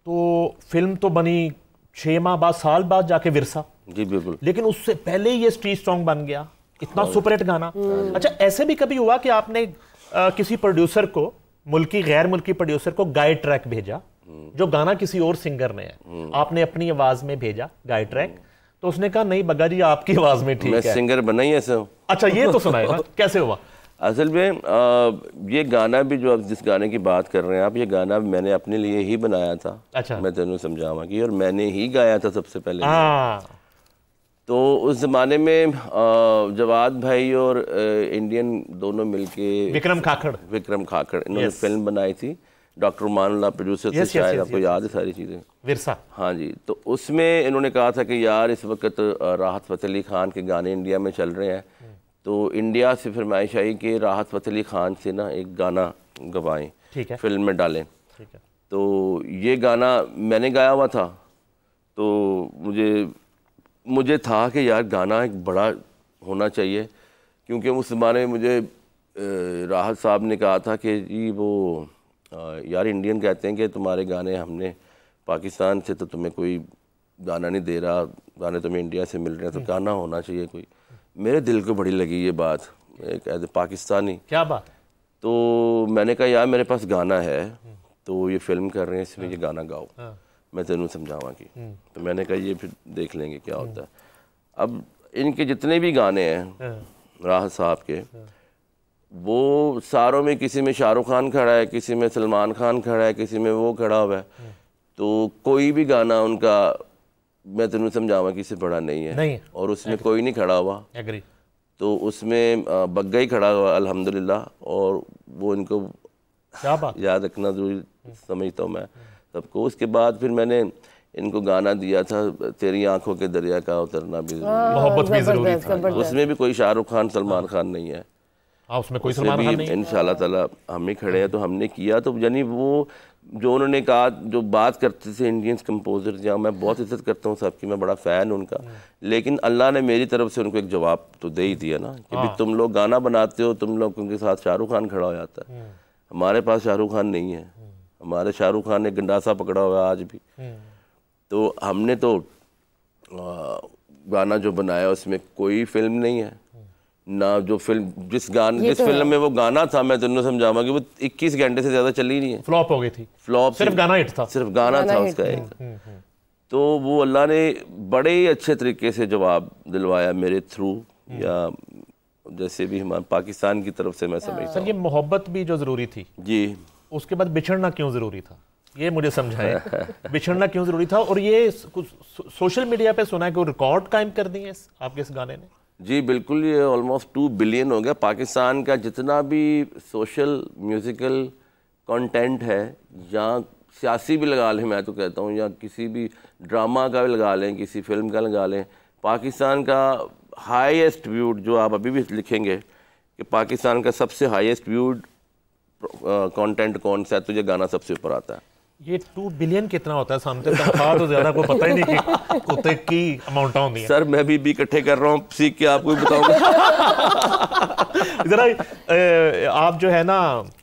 तो फिल्म तो बनी 6 माह बाद, साल बाद जाके विरसा। जी बिल्कुल। लेकिन उससे पहले ये स्ट्रीट सॉन्ग बन गया, इतना सुपरहिट गाना। अच्छा, ऐसे भी कभी हुआ कि आपने किसी प्रोड्यूसर को, मुल्की गैर मुल्की प्रोड्यूसर को गाइड ट्रैक भेजा, जो गाना किसी और सिंगर ने है, आपने अपनी आवाज में भेजा गाइड ट्रैक, तो उसने कहा नहीं बग्गा जी आपकी आवाज में ठीक है, मैं सिंगर बना ही ऐसा हूँ। अच्छा ये तो सुनाए ना, कैसे हुआ? असल में ये गाना भी जो आप जिस गाने की बात कर रहे हैं आप, ये गाना मैंने अपने लिए ही बनाया था। अच्छा। मैं तेनू समझावा की, और मैंने ही गाया था सबसे पहले। हाँ। तो उस जमाने में जवाद भाई और इंडियन दोनों मिलके, विक्रम खाखड़ इन्होंने फिल्म बनाई थी। डॉक्टर मानुल्लाह प्रोड्यूसर थे, शायद आपको याद है सारी चीज़ें। विरसा। हाँ जी। तो उसमें इन्होंने कहा था कि यार इस वक्त राहत फ़तेह अली खान के गाने इंडिया में चल रहे हैं, तो इंडिया से फरमाइश आई कि राहत फ़तेह अली खान से ना एक गाना गवाएं, ठीक है, फिल्म में डालें। ठीक है। तो ये गाना मैंने गाया हुआ था, तो मुझे था कि यार गाना एक बड़ा होना चाहिए, क्योंकि उस ज़माने में मुझे राहत साहब ने कहा था कि जी वो यार इंडियन कहते हैं कि तुम्हारे गाने हमने पाकिस्तान से, तो तुम्हें कोई गाना नहीं दे रहा, गाने तुम्हें इंडिया से मिल रहे हैं, तो गाना होना चाहिए कोई। मेरे दिल को बड़ी लगी ये बात, एक एज ए पाकिस्तानी। क्या बात। तो मैंने कहा यार मेरे पास गाना है, तो ये फिल्म कर रहे हैं, इसमें ये गाना गाओ, मैं तेनू समझावा की। तो मैंने कहा ये फिर देख लेंगे क्या होता है। अब इनके जितने भी गाने हैं राहत साहब के, वो सारों में किसी में शाहरुख खान खड़ा है, किसी में सलमान खान खड़ा है, किसी में वो खड़ा हुआ है, तो कोई भी गाना उनका मैं तेनू समझावा किसी बड़ा नहीं है। और उसमें कोई नहीं खड़ा हुआ। एग्री। तो उसमें बग्गा ही खड़ा हुआ अल्हम्दुलिल्लाह, और वो इनको क्या बात याद रखना जरूरी समझता हूँ मैं सबको। उसके बाद फिर मैंने इनको गाना दिया था तेरी आंखों के दरिया का उतरना भी मोहब्बत भी जरूरी था। उसमें भी कोई शाहरुख खान सलमान खान नहीं है। उसमें कोई सलमान खान नहीं है। इंशाल्लाह ताला हम ही खड़े हैं, तो हमने किया। तो यानी वो जो उन्होंने कहा, जो बात करते थे इंडियन कंपोजर, जहाँ मैं बहुत इज्जत करता हूँ सबकी, मैं बड़ा फ़ैन हूँ उनका, लेकिन अल्लाह ने मेरी तरफ से उनको एक जवाब तो दे ही दिया ना कि भाई तुम लोग गाना बनाते हो, तुम लोग के साथ शाहरुख खान खड़ा हो जाता है। हमारे पास शाहरुख खान नहीं है, हमारे शाहरुख खान ने गंडासा पकड़ा हुआ है आज भी। तो हमने तो गाना जो बनाया उसमें कोई फिल्म नहीं है ना, जो फिल्म जिस फिल्म में वो गाना था, मैं तुमने समझावा कि वो 21 घंटे से ज़्यादा चली नहीं है, फ्लॉप हो गई थी। फ्लॉप सिर्फ गाना हिट था, सिर्फ गाना था उसका एक। तो वो अल्लाह ने बड़े ही अच्छे तरीके से जवाब दिलवाया मेरे थ्रू, या जैसे भी हमारे पाकिस्तान की तरफ से मैं समझता सर, ये मोहब्बत भी जो ज़रूरी थी जी, उसके बाद बिछड़ना क्यों ज़रूरी था, ये मुझे समझाएं। बिछड़ना क्यों ज़रूरी था, और ये कुछ सोशल मीडिया पे सुना है कि रिकॉर्ड कायम कर दिए आपके इस गाने ने। जी बिल्कुल, ये ऑलमोस्ट 2 बिलियन हो गया। पाकिस्तान का जितना भी सोशल म्यूज़िकल कंटेंट है, या सियासी भी लगा लें, मैं तो कहता हूँ, या किसी भी ड्रामा का भी लगा लें, किसी फिल्म का लगा लें, पाकिस्तान का हाईएस्ट व्यूड, जो आप अभी भी लिखेंगे कि पाकिस्तान का सबसे हाईएस्ट व्यूड कंटेंट कौन सा है, तो ये गाना सबसे ऊपर आता है। ये 2 बिलियन कितना होता है? सामने तनख्वाह तो ज्यादा को पता ही नहीं कि कुत्ते की अमाउंट होती है। सर मैं भी इकट्ठे कर रहा हूँ, सीख के आपको बताऊंगा। जरा आप जो है ना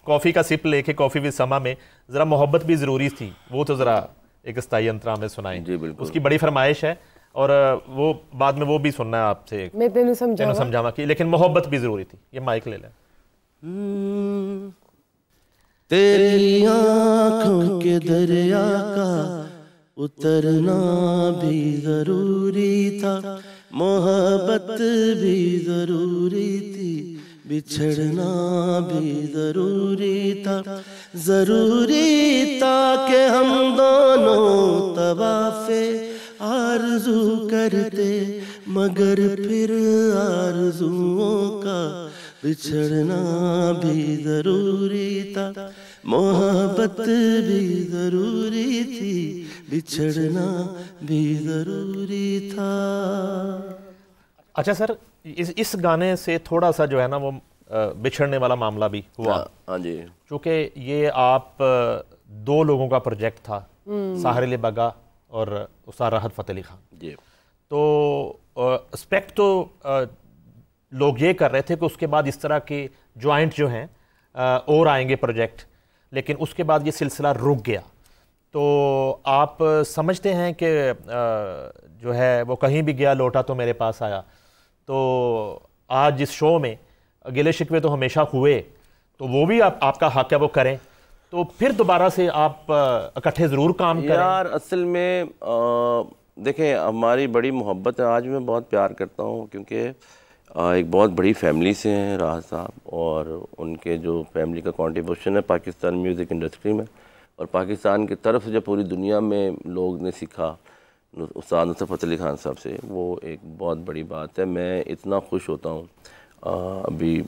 कॉफी का सिप लेके कॉफी विद समा में जरा मोहब्बत भी जरूरी थी, वो तो जरा एक स्थाई अंतरा में सुनाएं। जी बिल्कुल, उसकी बड़ी फरमाइश है, और वो बाद में वो भी सुनना है आपसे। मैं तेनू समझावा की, लेकिन मोहब्बत भी जरूरी थी। ये माइक ले लें। तेरी आँखों के दरिया का उतरना भी जरूरी था, मोहब्बत भी जरूरी थी, बिछड़ना भी जरूरी था। जरूरी था कि हम दोनों तवाफ़े आरज़ू करते, मगर फिर आरज़ुओं का बिछड़ना भी जरूरी था, मोहब्बत भी जरूरी थी, बिछड़ना भी जरूरी था। अच्छा सर, इस गाने से थोड़ा सा जो है ना वो बिछड़ने वाला मामला भी हुआ। हाँ जी, क्योंकि ये आप 2 लोगों का प्रोजेक्ट था, साहिर अली बगा और उस्ताद राहत फ़तेह अली खान जी। तो एक्सपेक्ट तो लोग ये कर रहे थे कि उसके बाद इस तरह के जॉइंट जो हैं और आएंगे प्रोजेक्ट, लेकिन उसके बाद ये सिलसिला रुक गया। तो आप समझते हैं कि जो है वो कहीं भी गया लौटा तो मेरे पास आया। तो आज इस शो में गिले शिकवे तो हमेशा हुए, तो वो भी आपका हक है वो करें, तो फिर दोबारा से आप इकट्ठे ज़रूर काम करें। यार असल में देखें, हमारी बड़ी मोहब्बत है। आज मैं बहुत प्यार करता हूँ, क्योंकि एक बहुत बड़ी फैमिली से हैं राहत साहब, और उनके जो फैमिली का कंट्रीब्यूशन है पाकिस्तान म्यूज़िक इंडस्ट्री में, और पाकिस्तान की तरफ से जो पूरी दुनिया में लोग ने सीखा उस्ताद नुसरत फ़तेह अली खान साहब से, वो एक बहुत बड़ी बात है। मैं इतना खुश होता हूँ। अभी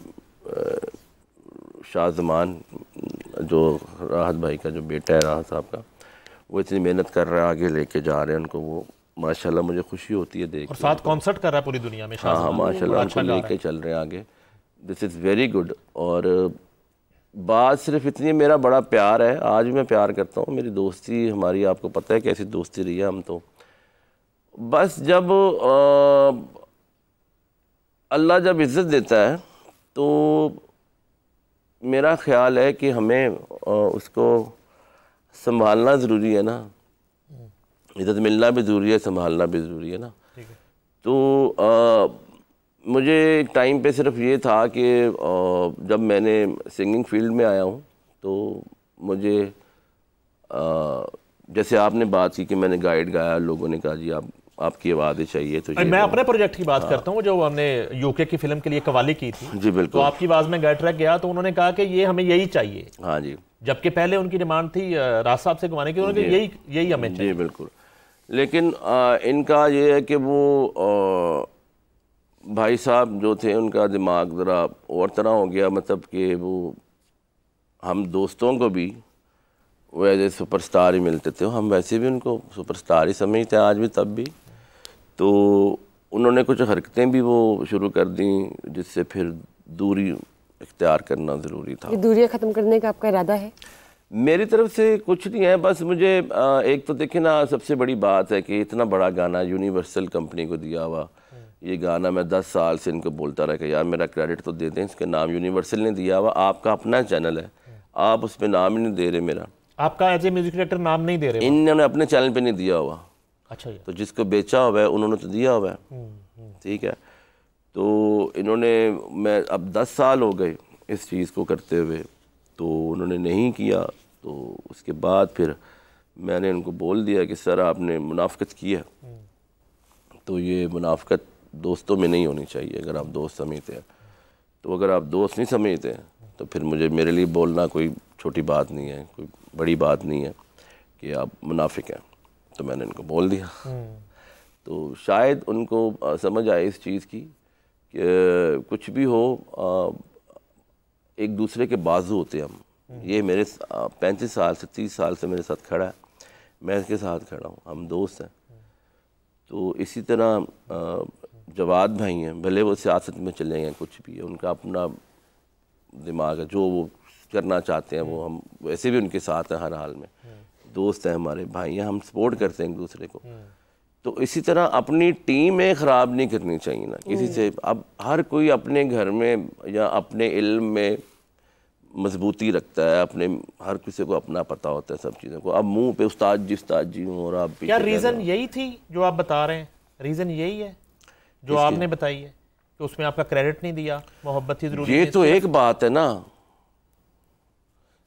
शाह ज़मान जो राहत भाई का जो बेटा है राहत साहब का, वो इतनी मेहनत कर रहा है, आगे लेके जा रहे हैं उनको, वो माशाल्लाह मुझे खुशी होती है देख। और साथ कॉन्सर्ट कर रहा है पूरी दुनिया में। हाँ माशाल्लाह, उनको लेके चल रहे हैं आगे। This is very good. और बात सिर्फ इतनी, मेरा बड़ा प्यार है, आज मैं प्यार करता हूँ। मेरी दोस्ती हमारी, आपको पता है कैसी दोस्ती रही है। हम तो बस जब अल्लाह जब इज़्ज़त देता है, तो मेरा ख़्याल है कि हमें उसको संभालना ज़रूरी है ना। इज़्ज़त मिलना भी ज़रूरी है, संभालना भी ज़रूरी है ना। तो मुझे एक टाइम पे सिर्फ ये था कि जब मैंने सिंगिंग फील्ड में आया हूँ, तो मुझे जैसे आपने बात की कि मैंने गाइड गाया, लोगों ने कहा जी आपकी आवाज़ चाहिए। तो मैं अपने प्रोजेक्ट की बात करता हूँ, जो हमने यूके की फिल्म के लिए कवाली की थी। जी बिल्कुल। तो आपकी आवाज़ में गाइड ट्रैक गया, तो उन्होंने कहा कि ये हमें यही चाहिए। हाँ जी। जबकि पहले उनकी डिमांड थी राज साहब से गवाने की, उन्होंने यही हमें चाहिए। जी बिल्कुल। लेकिन इनका ये है कि वो भाई साहब जो थे, उनका दिमाग ज़रा और तरह हो गया, मतलब कि वो हम दोस्तों को भी वो एज ए सुपरस्टार ही मिलते थे, हम वैसे भी उनको सुपरस्टार ही समझते हैं आज भी, तब भी। तो उन्होंने कुछ हरकतें भी वो शुरू कर दी, जिससे फिर दूरी इख्तियार करना ज़रूरी था। ये दूरियां ख़त्म करने का आपका इरादा है? मेरी तरफ से कुछ नहीं है, बस मुझे एक तो देखिए ना, सबसे बड़ी बात है कि इतना बड़ा गाना यूनिवर्सल कंपनी को दिया हुआ, ये गाना मैं 10 साल से इनको बोलता रहा कि यार मेरा क्रेडिट तो दे दें, इसके नाम यूनिवर्सल ने दिया हुआ, आपका अपना चैनल है, आप उस पर नाम ही नहीं दे रहे मेरा। आपका एज ए म्यूजिक डायरेक्टर नाम नहीं दे रहे? इन्होंने अपने चैनल पे नहीं दिया हुआ। अच्छा। तो जिसको बेचा हुआ है उन्होंने तो दिया हुआ है, ठीक है। तो इन्होंने, मैं अब 10 साल हो गए इस चीज़ को करते हुए, तो उन्होंने नहीं किया। तो उसके बाद फिर मैंने उनको बोल दिया कि सर आपने मुनाफिकत की है, तो ये मुनाफिकत दोस्तों में नहीं होनी चाहिए। अगर आप दोस्त समझते हैं तो, अगर आप दोस्त नहीं समझते हैं तो फिर मेरे लिए बोलना कोई छोटी बात नहीं है, कोई बड़ी बात नहीं है कि आप मुनाफिक हैं। तो मैंने उनको बोल दिया। तो शायद उनको समझ आए इस चीज़ की कि कुछ भी हो, एक दूसरे के बाजू होते हैं हम। ये मेरे 35 साल से 30 साल से मेरे साथ खड़ा है, मैं इसके साथ खड़ा हूँ, हम दोस्त हैं। तो इसी तरह जवाद भाई हैं, भले वो सियासत में चले गए, कुछ भी है, उनका अपना दिमाग है, जो वो करना चाहते हैं वो हम वैसे भी उनके साथ हैं हर हाल में। दोस्त हैं, हमारे भाई हैं, हम सपोर्ट करते हैं एक दूसरे को। तो इसी तरह अपनी टीम में ख़राब नहीं करनी चाहिए ना किसी से। अब हर कोई अपने घर में या अपने इल्म में मजबूती रखता है, अपने हर किसी को अपना पता होता है सब चीज़ों को। अब मुंह पे उस्ताद जी हूँ और आप क्या रीज़न यही थी जो आप बता रहे हैं? रीज़न यही है जो आपने बताई है कि उसमें आपका क्रेडिट नहीं दिया, मोहब्बत ही जरूरी? ये तो एक बात है ना,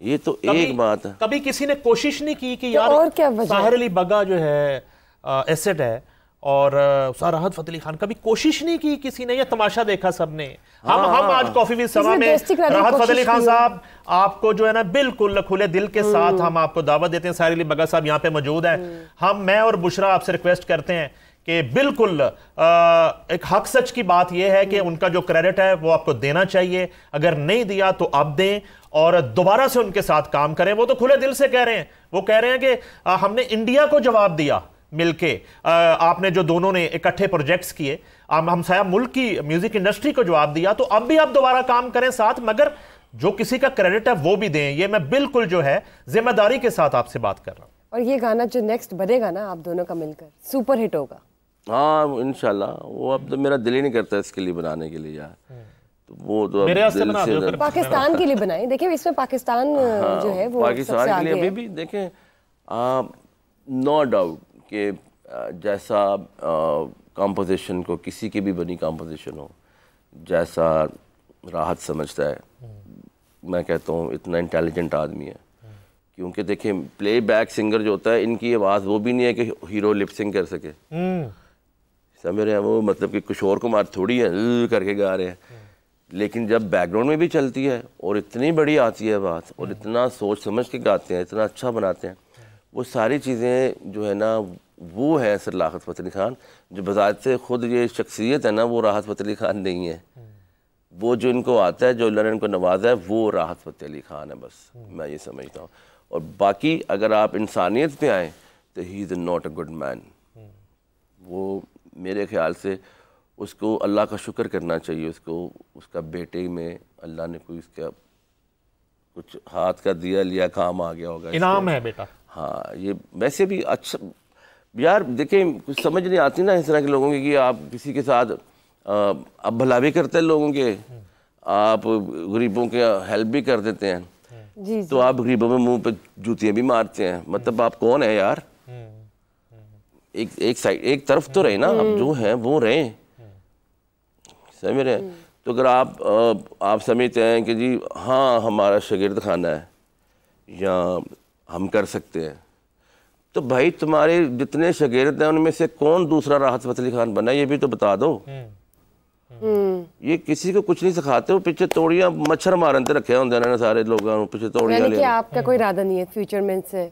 ये तो एक बात है। कभी किसी ने कोशिश नहीं की कि यार और क्या वजह? साहिर अली बग्गा जो है एसेट है और राहत फ़तेह अली खान, कभी कोशिश नहीं की किसी ने, या तमाशा देखा सबने? हम आज कॉफी विद समा में राहत फ़तेह अली खान साहब आपको जो है ना बिल्कुल खुले दिल के साथ हम आपको दावत देते हैं। साहिर अली बग्गा साहब यहाँ पे मौजूद हैं। मैं और बुशरा आपसे रिक्वेस्ट करते हैं कि बिल्कुल एक हक सच की बात यह है कि उनका जो क्रेडिट है वो आपको देना चाहिए, अगर नहीं दिया तो अब दें और दोबारा से उनके साथ काम करें। वो तो खुले दिल से कह रहे हैं, वो कह रहे हैं कि हमने इंडिया को जवाब दिया मिलके, आपने जो दोनों ने इकट्ठे प्रोजेक्ट्स किए, हम साया मुल्क की म्यूजिक इंडस्ट्री को जवाब दिया, तो अब भी आप दोबारा काम करें साथ, मगर जो किसी का क्रेडिट है वो भी दें। ये मैं बिल्कुल जो है जिम्मेदारी के साथ आपसे बात कर रहा हूं। और ये गाना जो नेक्स्ट बनेगा ना आप दोनों का मिलकर, सुपर हिट होगा। हाँ इंशाल्लाह। वो अब तो मेरा दिल ही नहीं करता इसके लिए बनाने के लिए यार, तो वो तो मेरे दिल से पाकिस्तान के लिए बनाए। देखिए इसमें पाकिस्तान जो है वो पाकिस्तान के लिए अभी भी देखें, नो डाउट कि जैसा कंपोजिशन को किसी की भी बनी कंपोजिशन हो, जैसा राहत समझता है, मैं कहता हूँ इतना इंटेलिजेंट आदमी है। क्योंकि देखें प्लेबैक सिंगर जो होता है, इनकी आवाज़ वो भी नहीं है कि हीरो लिपसिंग कर सके, समझ रहे हैं? वो मतलब कि किशोर कुमार थोड़ी है करके गा रहे हैं, लेकिन जब बैकग्राउंड में भी चलती है और इतनी बड़ी आती है बात और इतना सोच समझ के गाते हैं, इतना अच्छा बनाते हैं, वो सारी चीज़ें जो है ना वो है सर राहत फ़तेह अली खान। जो बजात से खुद ये शख्सियत है ना वो राहत फ़तेह अली खान नहीं है, वो जो इनको आता है, जो अल्लाह ने इनको नवाजा है, वो राहत फ़तेह अली खान है बस, मैं ये समझता हूँ। और बाकी अगर आप इंसानियत पे आएँ तो he is not a good man. वो मेरे ख्याल से उसको अल्लाह का शुक्र करना चाहिए, उसको उसका बेटे में अल्लाह ने कोई उसका कुछ हाथ का दिया लिया काम आ गया होगा, इनाम है बेटा। हाँ ये वैसे भी अच्छा यार। देखें कुछ समझ नहीं आती ना इस तरह के लोगों की कि आप किसी के साथ अब भला भी करते हैं लोगों के, आप गरीबों के हेल्प भी कर देते हैं जी। तो आप गरीबों में मुंह पे जूतियाँ भी मारते हैं। मतलब आप कौन है यार? एक साइड एक तरफ तो रहे ना, अब जो है वो रहे, समझ रहे हैं? तो अगर आप समझते हैं कि जी हाँ हमारा शागिर्द खाना है या हम कर सकते हैं, तो भाई तुम्हारे जितने शागिर्द हैं उनमें से कौन दूसरा राहत फ़तेह अली खान बना, ये भी तो बता दो। ये किसी को कुछ नहीं सिखाते, वो पीछे तोड़ियां मच्छर मारते रखे होंगे ना सारे लोगों पीछे तोड़ियां ले। आपका कोई इरादा नहीं है फ्यूचर में इनसे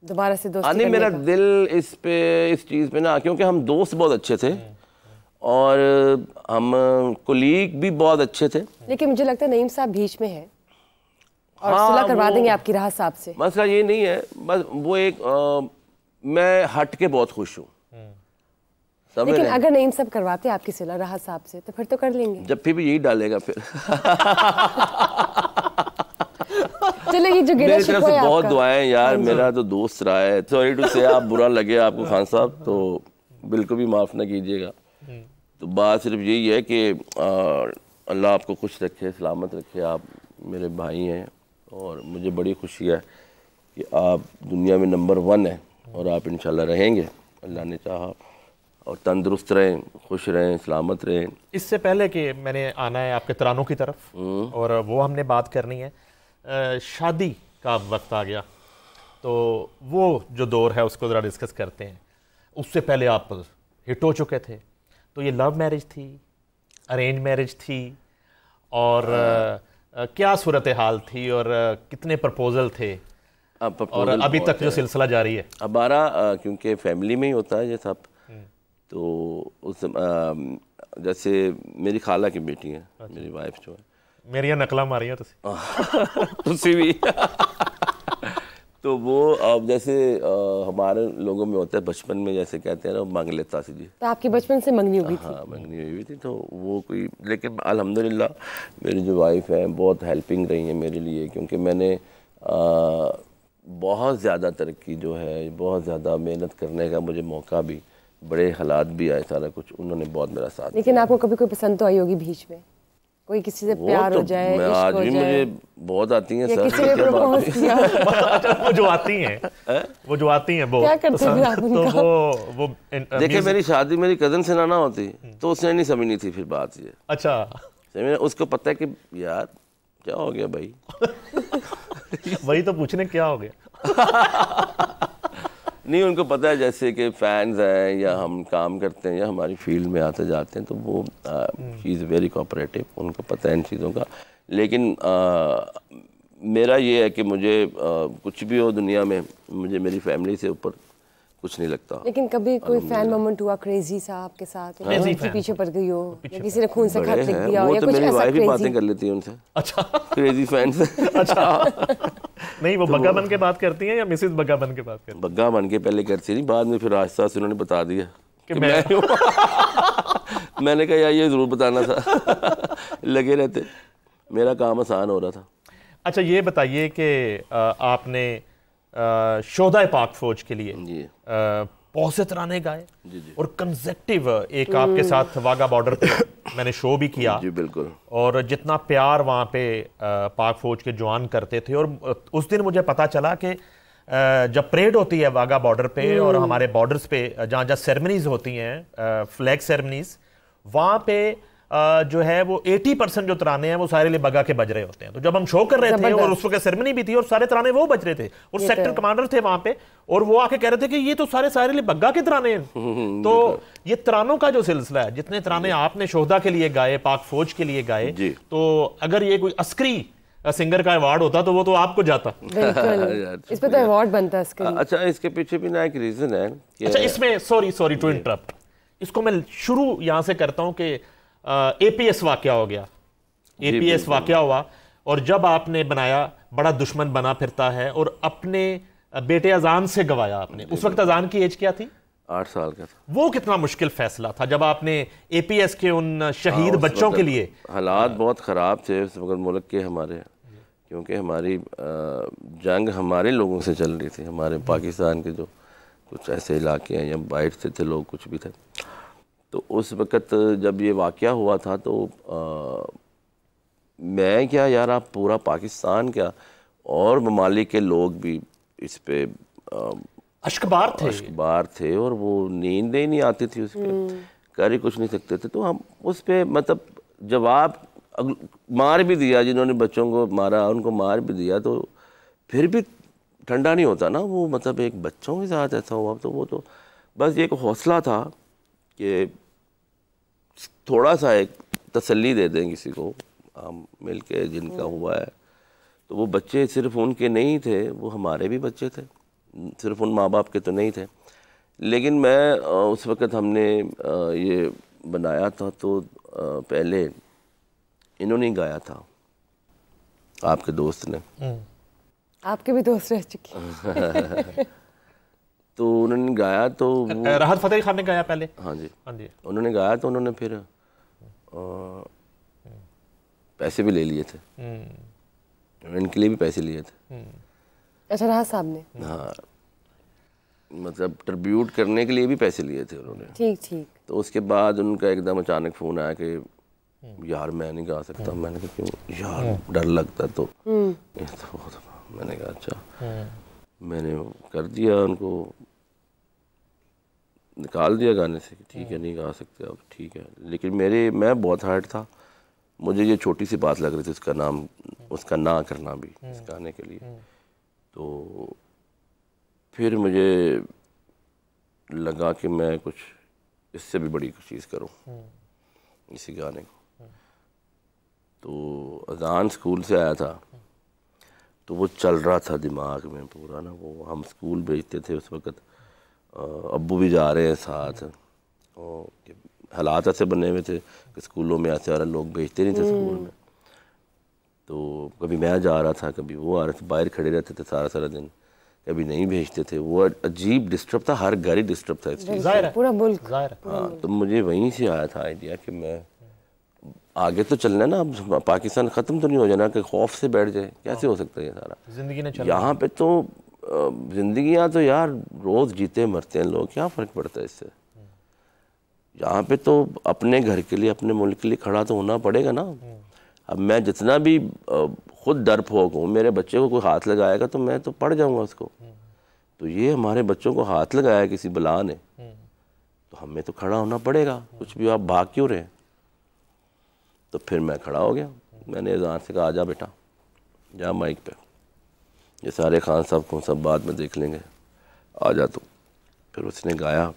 दोबारा से दोस्ती नहीं, मेरा दिल इस चीज़ पे ना, क्योंकि हम दोस्त बहुत अच्छे थे और हम कोलीग भी बहुत अच्छे थे, लेकिन मुझे लगता है नईम साहब बीच में है और सुलह करवा देंगे आपकी राहत साहब से। मसला ये नहीं है, बस वो एक मैं हट के बहुत खुश हूँ। लेकिन अगर नईम साहब करवाते आपकी सुलह राहत साहब से तो फिर तो कर लेंगे। जब फिर भी यही डालेगा फिर। चलो ये जो मेरी तरफ से बहुत दुआएं यार, मेरा तो दोस्त रहा है। सॉरी टू से आप बुरा लगे आपको खान साहब, तो बिल्कुल भी माफ़ ना कीजिएगा। तो बात सिर्फ यही है कि अल्लाह आपको खुश रखे, सलामत रखे। आप मेरे भाई हैं और मुझे बड़ी खुशी है कि आप दुनिया में नंबर 1 हैं और आप इंशाल्लाह रहेंगे, अल्लाह ने चाहा। और तंदुरुस्त रहें, खुश रहें, सलामत रहें। इससे पहले कि मैंने आना है आपके तरानों की तरफ और वो हमने बात करनी है, शादी का वक्त आ गया तो वो जो दौर है उसको ज़रा डिस्कस करते हैं। उससे पहले आप हिट हो चुके थे, तो ये लव मैरिज थी, अरेंज मैरिज थी, और क्या सूरत हाल थी, और कितने प्रपोजल थे, और अभी तक जो सिलसिला जारी है? हमारा क्योंकि फैमिली में ही होता है ये सब, तो उस जैसे मेरी खाला की बेटी है, मेरी वाइफ जो है, मेरिया नकला मारी है तुसी भी तो वो अब जैसे हमारे लोगों में होता है बचपन में, जैसे कहते हैं ना, मांग लेता सी जी। तो आपकी बचपन से मंगनी हुई थी? हाँ, मंगनी हुई थी। तो वो कोई, लेकिन अल्हम्दुलिल्लाह मेरी जो वाइफ है बहुत हेल्पिंग रही है मेरे लिए, क्योंकि मैंने बहुत ज़्यादा तरक्की जो है, बहुत ज़्यादा मेहनत करने का मुझे मौका भी, बड़े हालात भी आए, सारा कुछ उन्होंने बहुत मेरा साथ दिया। लेकिन आपको कभी कोई पसंद तो आई होगी बीच में, कोई किसी से प्यार तो हो जाए, मैं इश्क आज हो भी जाए, मुझे बहुत आती हैं या सर, किसी ने क्या बात प्रपोज है? किया? अच्छा, वो जो आती हैं, वो जो आती हैं, वो क्या करते थे आप तो उनका? वो देखिए मेरी शादी मेरी कज़न से ना होती तो उसने नहीं समझनी थी फिर बात ये। अच्छा, उसको पता है कि यार क्या हो गया भाई वही तो पूछने क्या हो गया। नहीं, उनको पता है जैसे कि फैंस हैं या हम काम करते हैं या हमारी फील्ड में आते जाते हैं, तो वो शी इज़ वेरी कोऑपरेटिव, उनको पता है इन चीज़ों का। लेकिन मेरा ये है कि मुझे कुछ भी हो दुनिया में, मुझे मेरी फैमिली से ऊपर कुछ नहीं लगता। लेकिन कभी कोई फैन मोमेंट हुआ क्रेजी सा आपके साथ, या किसी पीछे पड़ गई हो, या किसी ने खून से खत लिख दिया हो, वो या तो कुछ मेरी ऐसा वाइफ ही बातें क्रेजी? कर लेती है उनसे। अच्छा, क्रेजी फैंस। अच्छा नहीं, वो बग्गा बन के बात करती हैं या मिसेस बग्गा बन के बात करती हैं? बग्गा बन के पहले करती नहीं, बाद में फिर आहिस्ता से उन्होंने बता दिया कि मैं मैंने कहा यार ये ज़रूर बताना था लगे रहते, मेरा काम आसान हो रहा था। अच्छा, ये बताइए कि आपने शोहदा पाक फौज के लिए जी बहुत से तराने गाए, जी जी और कंसेक्टिव एक आपके साथ वाघा बॉर्डर पे मैंने शो भी किया जी बिल्कुल। और जितना प्यार वहाँ पे पाक फौज के जवान करते थे। और उस दिन मुझे पता चला कि जब परेड होती है वाघा बॉर्डर पे और हमारे बॉर्डर्स पे जहाँ जहाँ सेरेमनीज होती हैं, फ्लैग सेरेमनीज, वहाँ पे जो है वो 80% जो तराने हैं वो सारे लिए बगा के बज रहे होते हैं। तो जब हम शो कर रहे थे और उस वक्त सेरेमनी भी थी और सारे तराने वो बज रहे थे, और सेक्टर कमांडर थे वहां पे, और वो आके कह रहे थे कि ये तो सारे लिए बग्गा के तराने हैं। तो ये तरानों का जो सिलसिला है, जितने तराने आपने शोहदा के लिए गाए, पाक फौज के लिए गाए, तो अगर ये कोई अस्करी सिंगर का अवार्ड होता तो वो तो आपको जाता। इस पे तो अवार्ड बनता है। अच्छा, इसके पीछे भी ना एक रीजन है। अच्छा, इसमें सॉरी टू इंटरप्ट, इसको मैं शुरू यहां से करता हूं कि एपीएस वाकया हो गया, एपीएस वाकया हुआ, और जब आपने बनाया बड़ा दुश्मन बना फिरता है, और अपने बेटे अजान से गवाया आपने। उस वक्त अजान की एज क्या थी? 8 साल का था। वो कितना मुश्किल फैसला था जब आपने एपीएस के उन शहीद बच्चों के लिए। हालात बहुत ख़राब थे उस वक्त मुल्क के हमारे, क्योंकि हमारी जंग हमारे लोगों से चल रही थी, हमारे पाकिस्तान के जो कुछ ऐसे इलाके हैं या बाहर से थे लोग, कुछ भी थे। तो उस वक़्त जब ये वाक़या हुआ था तो मैं क्या यार, आप पूरा पाकिस्तान क्या और ममालिक के लोग भी इस पे अश्कबार थे और वो नींद ही नहीं आती थी, उस पर कर ही कुछ नहीं सकते थे। तो हम उस पर मतलब जवाब मार भी दिया, जिन्होंने बच्चों को मारा उनको मार भी दिया, तो फिर भी ठंडा नहीं होता ना वो, मतलब एक बच्चों के साथ ऐसा हुआ। तो वो तो बस एक हौसला था कि थोड़ा सा एक तसल्ली दे दें किसी को, हम मिल के जिनका हुआ है। तो वो बच्चे सिर्फ उनके नहीं थे, वो हमारे भी बच्चे थे, सिर्फ उन माँ बाप के तो नहीं थे। लेकिन मैं उस वक़्त हमने ये बनाया था तो पहले इन्होंने गाया था, आपके दोस्त ने। आपके भी दोस्त रह चुके तो उन्होंने गाया तो राहत फतेह खान ने गाया पहले। हाँ जी, उन्होंने गाया तो उन्होंने फिर पैसे भी ले लिए थे, इनके लिए भी पैसे लिए थे। अच्छा, राहत साहब ने? हाँ, मतलब ट्रिब्यूट करने के लिए भी पैसे लिए थे उन्होंने। ठीक। तो उसके बाद उनका एकदम अचानक फ़ोन आया कि यार मैं नहीं गा सकता। मैंने कहा क्यों यार, डर लगता तो मैंने कहा अच्छा। मैंने कर दिया, उनको निकाल दिया गाने से कि ठीक है नहीं गा सकते अब, ठीक है। लेकिन मैं बहुत हर्ट था, मुझे ये छोटी सी बात लग रही थी उसका ना करना भी इस गाने के लिए। तो फिर मुझे लगा कि मैं कुछ इससे भी बड़ी चीज़ करूं इसी गाने को। तो अजान स्कूल से आया था तो वो चल रहा था दिमाग में पूरा ना, वो हम स्कूल भेजते थे उस वक़्त, अब्बू भी जा रहे हैं साथ, और हालात ऐसे बने हुए थे कि स्कूलों में ऐसे वाला लोग भेजते नहीं थे स्कूल में। तो कभी मैं जा रहा था, कभी वो आ रहे थे, बाहर खड़े रहते थे सारा सारा दिन, कभी नहीं भेजते थे। वो अजीब डिस्टर्ब था, हर घर ही डिस्टर्ब था इस चीज़ से, पूरा मुल्क। हाँ। तो मुझे वहीं से आया था आइडिया कि मैं आगे तो चलना है ना, अब पाकिस्तान ख़त्म तो नहीं हो जाना कि खौफ से बैठ जाए, कैसे हो सकता है ये सारा जिंदगी ने यहाँ पे। तो ज़िंदगियाँ तो यार रोज़ जीते मरते हैं लोग, क्या फ़र्क पड़ता है इससे। यहाँ पे तो अपने घर के लिए, अपने मुल्क के लिए खड़ा तो होना पड़ेगा ना। अब मैं जितना भी खुद डरपोक हूँ, मेरे बच्चे को कोई हाथ लगाएगा तो मैं तो पड़ जाऊँगा उसको। तो ये हमारे बच्चों को हाथ लगाया किसी बला ने, तो हमें तो खड़ा होना पड़ेगा, कुछ भी आप भाग क्यों रहे। तो फिर मैं खड़ा हो गया, मैंने अज़ान से कहा, आजा बेटा जा माइक पे, ये सारे खान साहब को सब बाद में देख लेंगे, आ जा तू। फिर उसने गाया,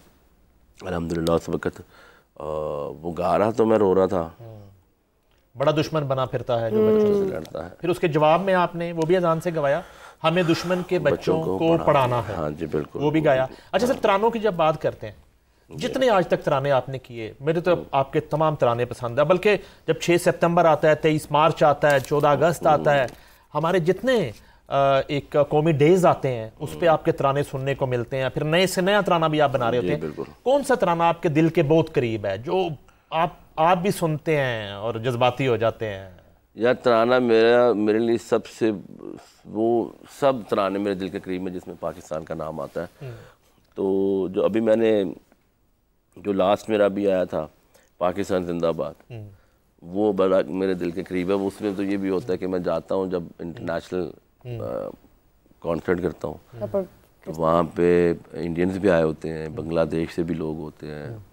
अल्हम्दुलिल्लाह। उस वक़्त वो गा रहा तो मैं रो रहा था। बड़ा दुश्मन बना फिरता है जो बच्चों से लड़ता है। फिर उसके जवाब में आपने वो भी अजान से गवाया, हमें दुश्मन के बच्चों को पढ़ाना है। हाँ जी बिल्कुल, वो भी गाया। अच्छा सर, तरानों की जब बात करते हैं, जितने आज तक तराने आपने किए, मेरे तो आपके तमाम तराने पसंद है। बल्कि जब 6 सितंबर आता है, 23 मार्च आता है, 14 अगस्त आता है, हमारे जितने एक कौमी डेज आते हैं, उस पर आपके तराने सुनने को मिलते हैं। फिर नए से नया तराना भी आप बना रहे होते हैं। कौन सा तराना आपके दिल के बहुत करीब है, जो आप भी सुनते हैं और जज्बाती हो जाते हैं? यार तराना मेरे लिए सबसे, वो सब तराने मेरे दिल के करीब में जिसमें पाकिस्तान का नाम आता है। तो जो अभी मैंने, जो लास्ट मेरा भी आया था, पाकिस्तान जिंदाबाद, वो बड़ा मेरे दिल के करीब है। उसमें तो ये भी होता है कि मैं जाता हूँ जब इंटरनेशनल कॉन्सर्ट करता हूँ, तो वहाँ पे इंडियंस भी आए होते हैं, बांग्लादेश से भी लोग होते हैं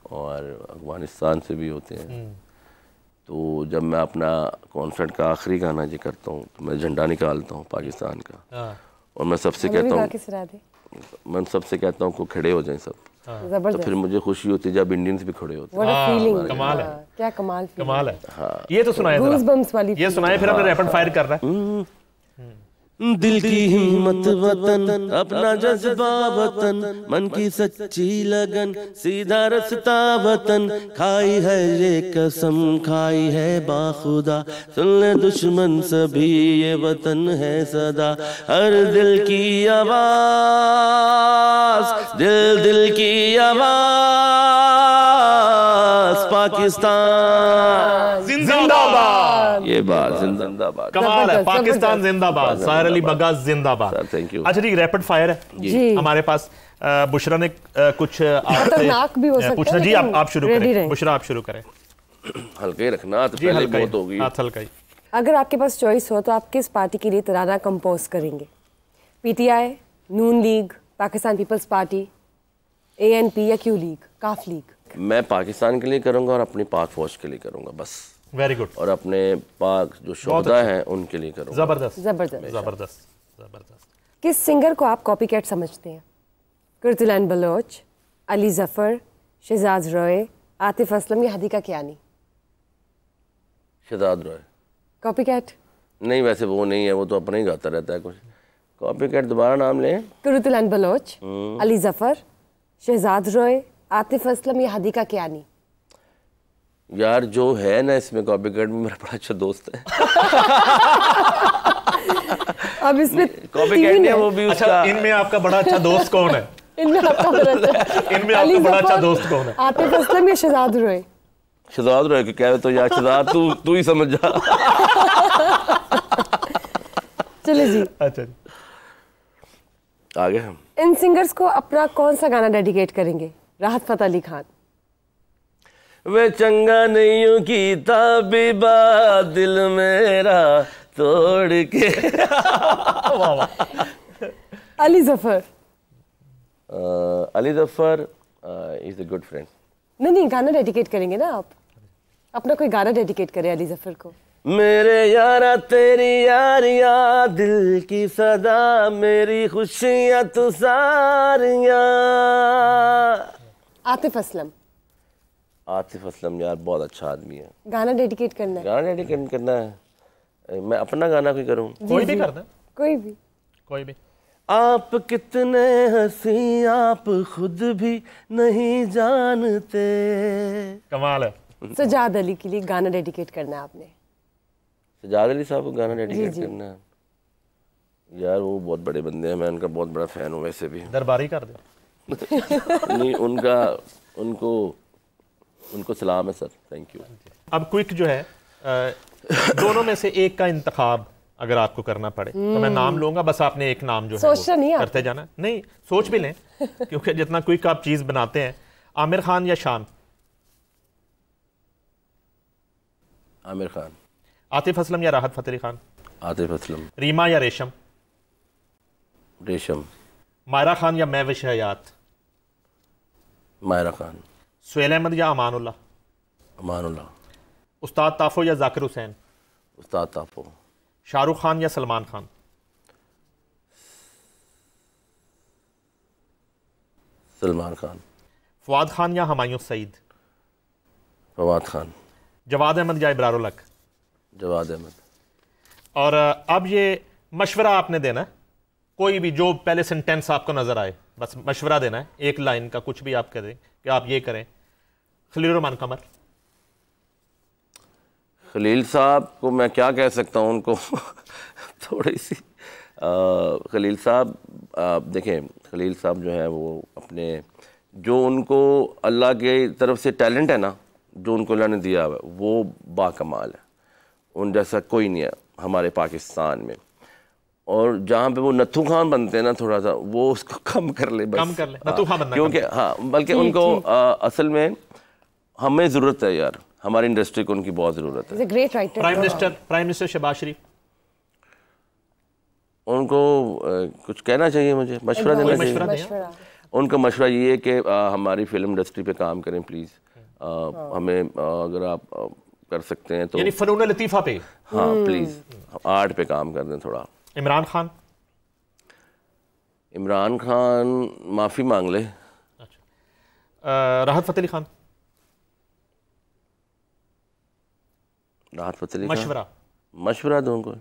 और अफगानिस्तान से भी होते हैं। तो जब मैं अपना कॉन्सर्ट का आखिरी गाना जी करता हूँ तो मैं झंडा निकालता हूँ पाकिस्तान का, और मैं सबसे कहता हूँ को खड़े हो जाएं सब। तो फिर मुझे खुशी होती है जब इंडियंस भी खड़े होते हैं। कमाल है, क्या कमाल है। हाँ। ये तो सुनाए, ये सुनाए, फिर हमने रैपिड फायर कर रहा है। दिल की हिम्मत वतन, अपना जज्बा वतन, मन की सच्ची लगन, सीधा रास्ता वतन, खाई है ये कसम, खाई है बाखुदा, सुन ले दुश्मन सभी ये वतन है सदा। हर दिल की आवाज, दिल की आवाज, पाकिस्तान जिंदाबाद। ये बात जिंदाबाद, कमाल है, पाकिस्तान जिंदाबाद, साहिर अली बग्गा जिंदाबाद। Thank you. अच्छा जी, रैपिड फायर है जी हमारे पास। बुशरा ने कुछ खतरनाक भी हो सकता है, पूछना जी। आप शुरू रेडी करें, रहें। बुशरा आप शुरू करें। हल्का ही रखना, तो जी पहले हल्का ही, बहुत होगी। हाथ हल्का ही। अगर आपके पास चॉइस हो तो आप किस पार्टी के लिए तराना कंपोज करेंगे? PTI, Noon League, Pakistan Peoples Party, ANP या क्यू लीग, काफ लीग? मैं पाकिस्तान के लिए करूंगा और अपनी पाक फौज के लिए करूंगा बस। Very good. और अपने पाक जो शुहदा हैं उनके लिए करूंगा। जबरदस्त जबरदस्त। जबरदस्त जबरदस्त। किस सिंगर को आप कॉपीकैट समझते हैं? कुर्तुलैन बलोच, अली जफर, शहजाद रॉय, आतिफ असलम या हदीका कियानी? शहजाद रॉय। कॉपीकैट? नहीं, वैसे वो नहीं है, वो तो अपना ही गाता रहता है कुछ। कॉपीकैट दोबारा नाम लें। कुर्तुलैन बलोच, अली जफर, शहजाद रॉय, आतिफ असलम या हदीका कियानी? यार जो है ना इसमें कॉपीकैट में, मेरा बड़ा अच्छा दोस्त है। अब इसमें कॉपीकैट ने वो भी उसका। अच्छा, इनमें आपका बड़ा अच्छा दोस्त कौन है? इनमें आपका बड़ा अच्छा, इनमें आपका बड़ा अच्छा दोस्त कौन है? आतिफ असलम या शहजाद रॉय? शहजाद रॉय के कह रहे तो यार शहजाद तू ही समझ जा। चले जी, अच्छा जी, आगे हम इन सिंगर्स को अपना कौन सा गाना डेडिकेट करेंगे? राहत फतेह अली खान। वे चंगा नहीं हूं कीता बीबा, दिल मेरा तोड़ के। वाह वाह। Ali Zafar? Ali Zafar is a good friend. नहीं, गाना डेडिकेट करेंगे ना आप, अपना कोई गाना डेडिकेट करें अली जफर को। मेरे यारा तेरी यारियां दिल की सदा, मेरी खुशियां तू सारियां। आतिफ असलम। आतिफ असलम यार बहुत अच्छा आदमी है। गाना डेडिकेट करना है? गाना डेडिकेट करना है, मैं अपना गाना कोई करूँ? कोई भी कर दे, कोई भी, कोई भी। आप कितने हंसी आप खुद भी नहीं जानते। कमाल है। सजाद अली के लिए गाना डेडिकेट करना है आपने। सजाद अली साहब को गाना डेडिकेट करना है यार, वो बहुत बड़े बंदे हैं, मैं उनका बहुत बड़ा फैन हूँ वैसे भी। दरबारी कर दे। नहीं उनको सलाम है सर, थैंक यू। अब क्विक जो है दोनों में से एक का इंतखाब अगर आपको करना पड़े तो मैं नाम लूंगा, बस आपने एक नाम जो है वो करते जाना। नहीं सोच भी लें क्योंकि जितना क्विक आप चीज बनाते हैं। आमिर खान या शान? आमिर खान। आतिफ असलम या राहत फतेह अली खान? आतिफ असलम। रीमा या रेशम? रेशम। मायरा खान या महविश हयात? मायरा खान। सुहेल अहमद या अमानुल्लाह? अमानुल्लाह। उस्ताद ताफो या जाकिर हुसैन? उस्ताद ताफो। शाहरुख खान या सलमान खान? सलमान खान। फवाद खान या हुमायूं सईद? फवाद खान। जवाद अहमद या इब्रार उल हक? जवाद अहमद। और अब ये मशवरा आपने देना है, कोई भी जो पहले सेंटेंस आपको नजर आए बस मशवरा देना है, एक लाइन का कुछ भी आप करें कि आप ये करें। खलील रहमान कमर। खलील साहब को मैं क्या कह सकता हूँ, उनको थोड़ी सी खलील साहब देखें, खलील साहब जो है वो अपने जो उनको अल्लाह के तरफ से टैलेंट है ना, जो उनको अल्लाह ने दिया है वो बाकमाल है, उन जैसा कोई नहीं है हमारे पाकिस्तान में। और जहाँ पे वो नथू खान बनते हैं ना, थोड़ा सा वो उसको कम कर ले, बस कम कर ले, नथू खान बनना, क्योंकि हाँ बल्कि उनको असल में हमें ज़रूरत है यार, हमारी इंडस्ट्री को उनकी बहुत ज़रूरत है। Great writer. Prime minister Shehbaz Sharif, उनको कुछ कहना चाहिए, मुझे मशवरा देना चाहिए। उनका मशवरा ये है कि हमारी फिल्म इंडस्ट्री पे काम करें प्लीज़, हमें अगर आप कर सकते हैं तो, यानी फनून लतीफ़ा पे, हाँ प्लीज़ आर्ट पे काम कर दें थोड़ा। इमरान खान? इमरान खान माफ़ी मांग ले। अच्छा। राहत फतेह अली खान? राहत फतेह अली खान मशवरा दूँ उनको,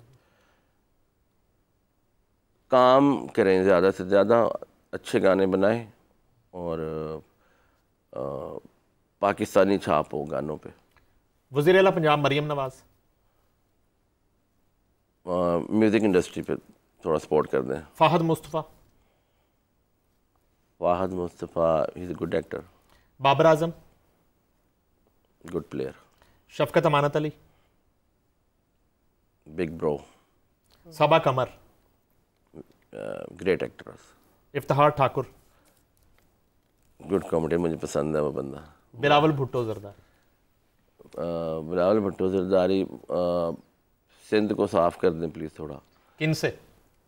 काम करें, ज़्यादा से ज़्यादा अच्छे गाने बनाएं और पाकिस्तानी छाप हो गानों पे। वज़ीर आला पंजाब मरियम नवाज़? म्यूज़िक इंडस्ट्री पे थोड़ा सपोर्ट कर दें। Fahad Mustafa? Fahad Mustafa he is a good actor. Babar Azam? Good player. Shafqat Amanat Ali? Big bro. Saba Qamar? Great actress. Iftikhar Thakur? Good comedy, मुझे पसंद है वो बंदा। बिलावल भुट्टो ज़रदारी? बिलावल भुट्टो ज़रदारी सिंध को साफ़ कर दें प्लीज़ थोड़ा। किन से?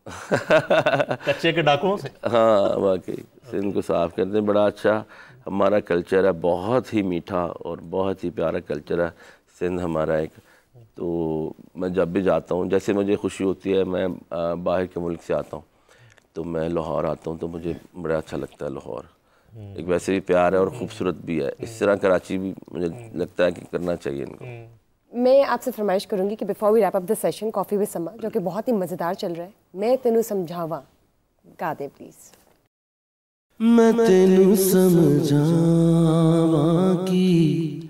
कच्चे के डाकुओं से? हाँ वाकई सिंध को साफ़ कर दें, बड़ा अच्छा हमारा कल्चर है, बहुत ही मीठा और बहुत ही प्यारा कल्चर है सिंध हमारा एक। तो मैं जब भी जाता हूँ, जैसे मुझे खुशी होती है, मैं बाहर के मुल्क से आता हूँ तो मैं लाहौर आता हूँ तो मुझे बड़ा अच्छा लगता है। लाहौर एक वैसे भी प्यार है और ख़ूबसूरत भी है, इस तरह कराची भी मुझे लगता है कि करना चाहिए इनको। मैं आपसे फरमाइश करूंगी कि before we wrap up the session coffee with Sama, जो कि बहुत ही मज़ेदार चल रहा है, मैं तेनू समझावा गा दें प्लीज़। मैं तेनू समझावा की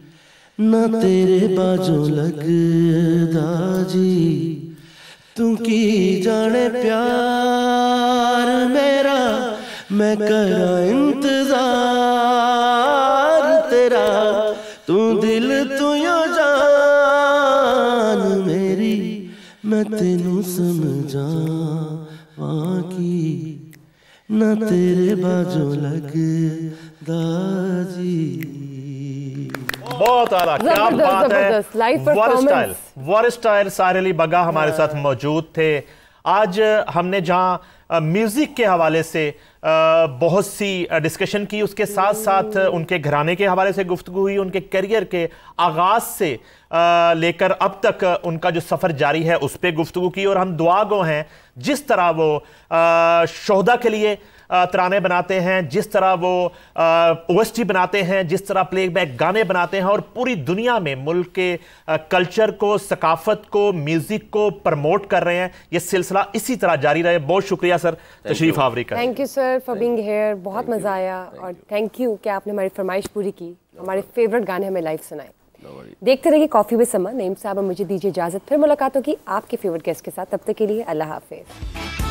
ना तेरे बाजों लगदा जी, तू की जाने प्यार मेरा, मैं करा इंतजार तेरा, तू दिल तू यो जान मेरी, मैं तेनू समझावा की ना तेरे बाजों लगदा जी। बहुत आला, क्या बात है। वर्स्टाइल साहिर अली बग्गा हमारे साथ मौजूद थे। आज हमने जहां म्यूज़िक के हवाले से बहुत सी डिस्कशन की, उसके साथ साथ उनके घराने के हवाले से गुफ्तगू हुई, उनके करियर के आगाज़ से लेकर अब तक उनका जो सफ़र जारी है उस पर गुफ्तगू की। और हम दुआ गो हैं जिस तरह वो शोहदा के लिए तराने बनाते हैं, जिस तरह वो ओएसटी बनाते हैं, जिस तरह प्लेबैक गाने बनाते हैं और पूरी दुनिया में मुल्क के कल्चर को, सकाफत को, म्यूज़िक को प्रमोट कर रहे हैं, ये सिलसिला इसी तरह जारी रहे। बहुत शुक्रिया सर तशरीफ आवरी का। Thank you sir for being here, बहुत मज़ा आया और थैंक यू कि आपने हमारी फरमाइश पूरी की, हमारे फेवरेट गाने हमें लाइव सुनाए। देखते रहिए कॉफ़ी विद समा। नईम साहब, मुझे दीजिए इजाज़त, फिर मुलाकात होगी आपके फेवरेट गेस्ट के साथ। तब तक के लिए अल्लाह हाफिज़।